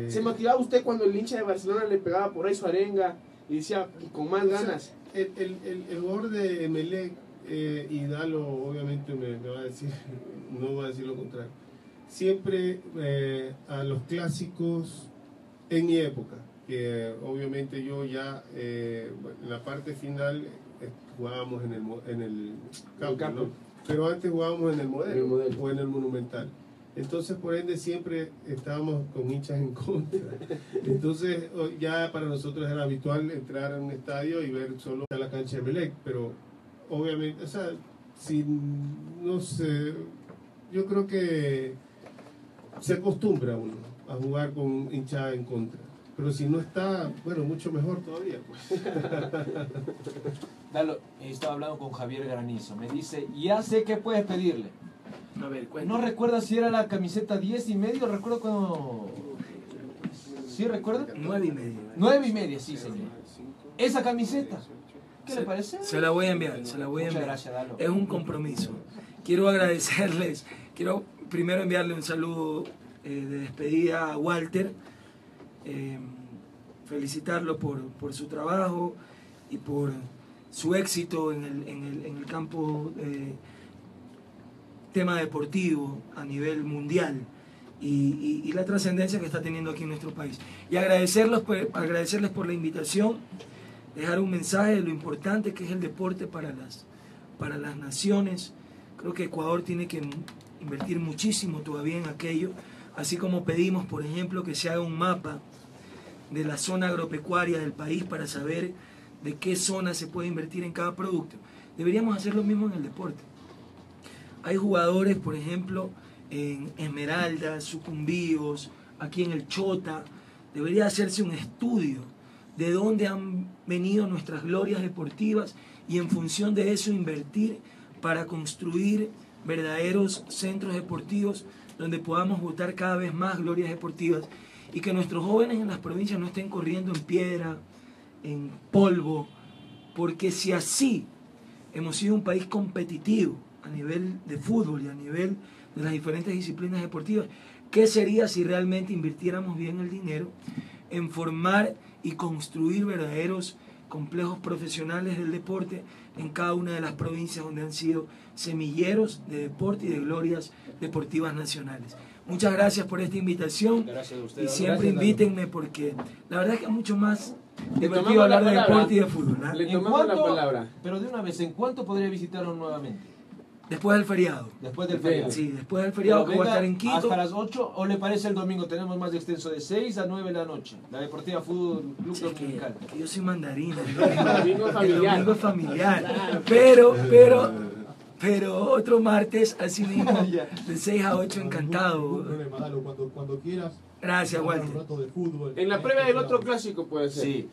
¿Se motivaba usted cuando el hincha de Barcelona le pegaba por ahí su arenga y decía con más ganas? el jugador de Emelec y Dalo obviamente me va a decir, no va a decir lo contrario. Siempre a los clásicos en mi época, que obviamente yo ya en la parte final jugábamos en el campo, ¿no? Pero antes jugábamos en el modelo, o en el Monumental. Entonces, por ende, siempre estábamos con hinchas en contra. Entonces, ya para nosotros era habitual entrar a un estadio y ver solo la cancha de Emelec, pero obviamente, o sea, si no sé, yo creo que se acostumbra uno a jugar con hinchada en contra. Pero si no está, bueno, mucho mejor todavía, pues. Dalo, estaba hablando con Javier Granizo. Me dice, ya sé qué puedes pedirle. A ver, No recuerda si era la camiseta 10 y medio, recuerdo cuando... ¿Sí recuerda? 9:30. 9:30, sí, señor. Esa camiseta, ¿qué le parece? Se la voy a enviar, se la voy a Muchas enviar. gracias, Dalo. Es un compromiso. Quiero agradecerles, quiero primero enviarle un saludo de despedida a Walter, felicitarlo por su trabajo y por su éxito en el campo tema deportivo a nivel mundial y la trascendencia que está teniendo aquí en nuestro país. Y agradecerles por la invitación, dejar un mensaje de lo importante que es el deporte para las naciones. Creo que Ecuador tiene que invertir muchísimo todavía en aquello, así como pedimos, por ejemplo, que se haga un mapa de la zona agropecuaria del país para saber de qué zona se puede invertir en cada producto. Deberíamos hacer lo mismo en el deporte. Hay jugadores, por ejemplo, en Esmeraldas, Sucumbíos, aquí en el Chota. Debería hacerse un estudio de dónde han venido nuestras glorias deportivas y en función de eso invertir para construir verdaderos centros deportivos donde podamos botar cada vez más glorias deportivas y que nuestros jóvenes en las provincias no estén corriendo en piedra, en polvo, porque si así hemos sido un país competitivo a nivel de fútbol y a nivel de las diferentes disciplinas deportivas, ¿qué sería si realmente invirtiéramos bien el dinero en formar y construir verdaderos complejos profesionales del deporte en cada una de las provincias donde han sido semilleros de deporte y de glorias deportivas nacionales? Muchas gracias por esta invitación. Gracias a usted. Y siempre Gracias, invítenme porque la verdad es que es mucho más Le divertido tomamos la hablar de palabra. deporte y de fútbol, ¿ah? Le ¿En tomamos la cuánto- palabra. Pero de una vez, ¿en cuánto podría visitarnos nuevamente? Después del feriado. Después del feriado. Sí, después del feriado que voy a estar en Quito. ¿Hasta las 8 o le parece el domingo? Tenemos más de extenso de 6 a 9 de la noche. La Deportiva Fútbol Club Sí, Dominical. que yo soy mandarina. El domingo El familiar. domingo es familiar. Pero otro martes, así mismo, de 6 a 8, Ningún encantado. problema, Dalo, cuando quieras. Gracias, Vamos a Walter. un rato de fútbol. En la previa del otro clásico puede ser. Sí.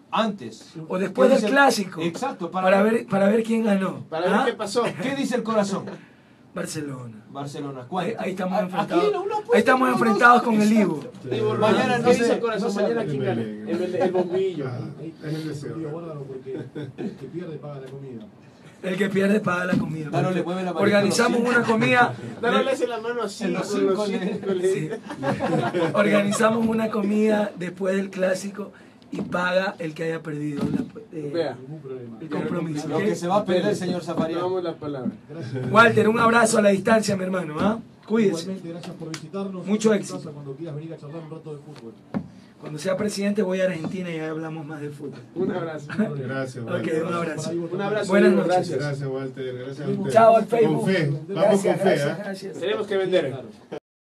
Antes. O después ¿Qué del dice? clásico. Exacto. Para ver quién ganó. Para ver ¿Ah? qué pasó. ¿Qué dice el corazón? Barcelona. Barcelona. Ahí, ¿Cuánto? ahí estamos Aquí enfrentados. una apuesta Ahí estamos con los enfrentados dos. con el Ivo. Ivo, Mañana ¿qué no dice sé, el corazón? no sé. Mañana quién gana. El bombillo. Ahí Es el deseo. tío, guárdalo porque el que pierde paga la comida. El que pierde paga la comida. Claro, le mueve la manito Organizamos a los una comida. Dale, le hace la mano así. En los con los 5 le- cinco le- Sí. Organizamos una comida después del clásico y paga el que haya perdido Vea. Ningún problema. el compromiso. Lo ¿ok? que se va a perder, señor Zafarian. Tomamos la palabra. Gracias. Walter, un abrazo a la distancia, mi hermano. ¿Ah? Cuídese. Igualmente, gracias por visitarnos. Mucho En tu éxito. casa Cuando quieras venir a charlar un rato de fútbol. Cuando sea presidente voy a Argentina y ahí hablamos más de fútbol. Un abrazo. Gracias, Ok, Walter. un abrazo. Un abrazo. Buenas Ivo, noches. Gracias. Gracias, Walter. Gracias a usted. Chao al Facebook. Con fe. Vamos Gracias, con fe, gracias, ¿ah? gracias. Tenemos que vender. Claro.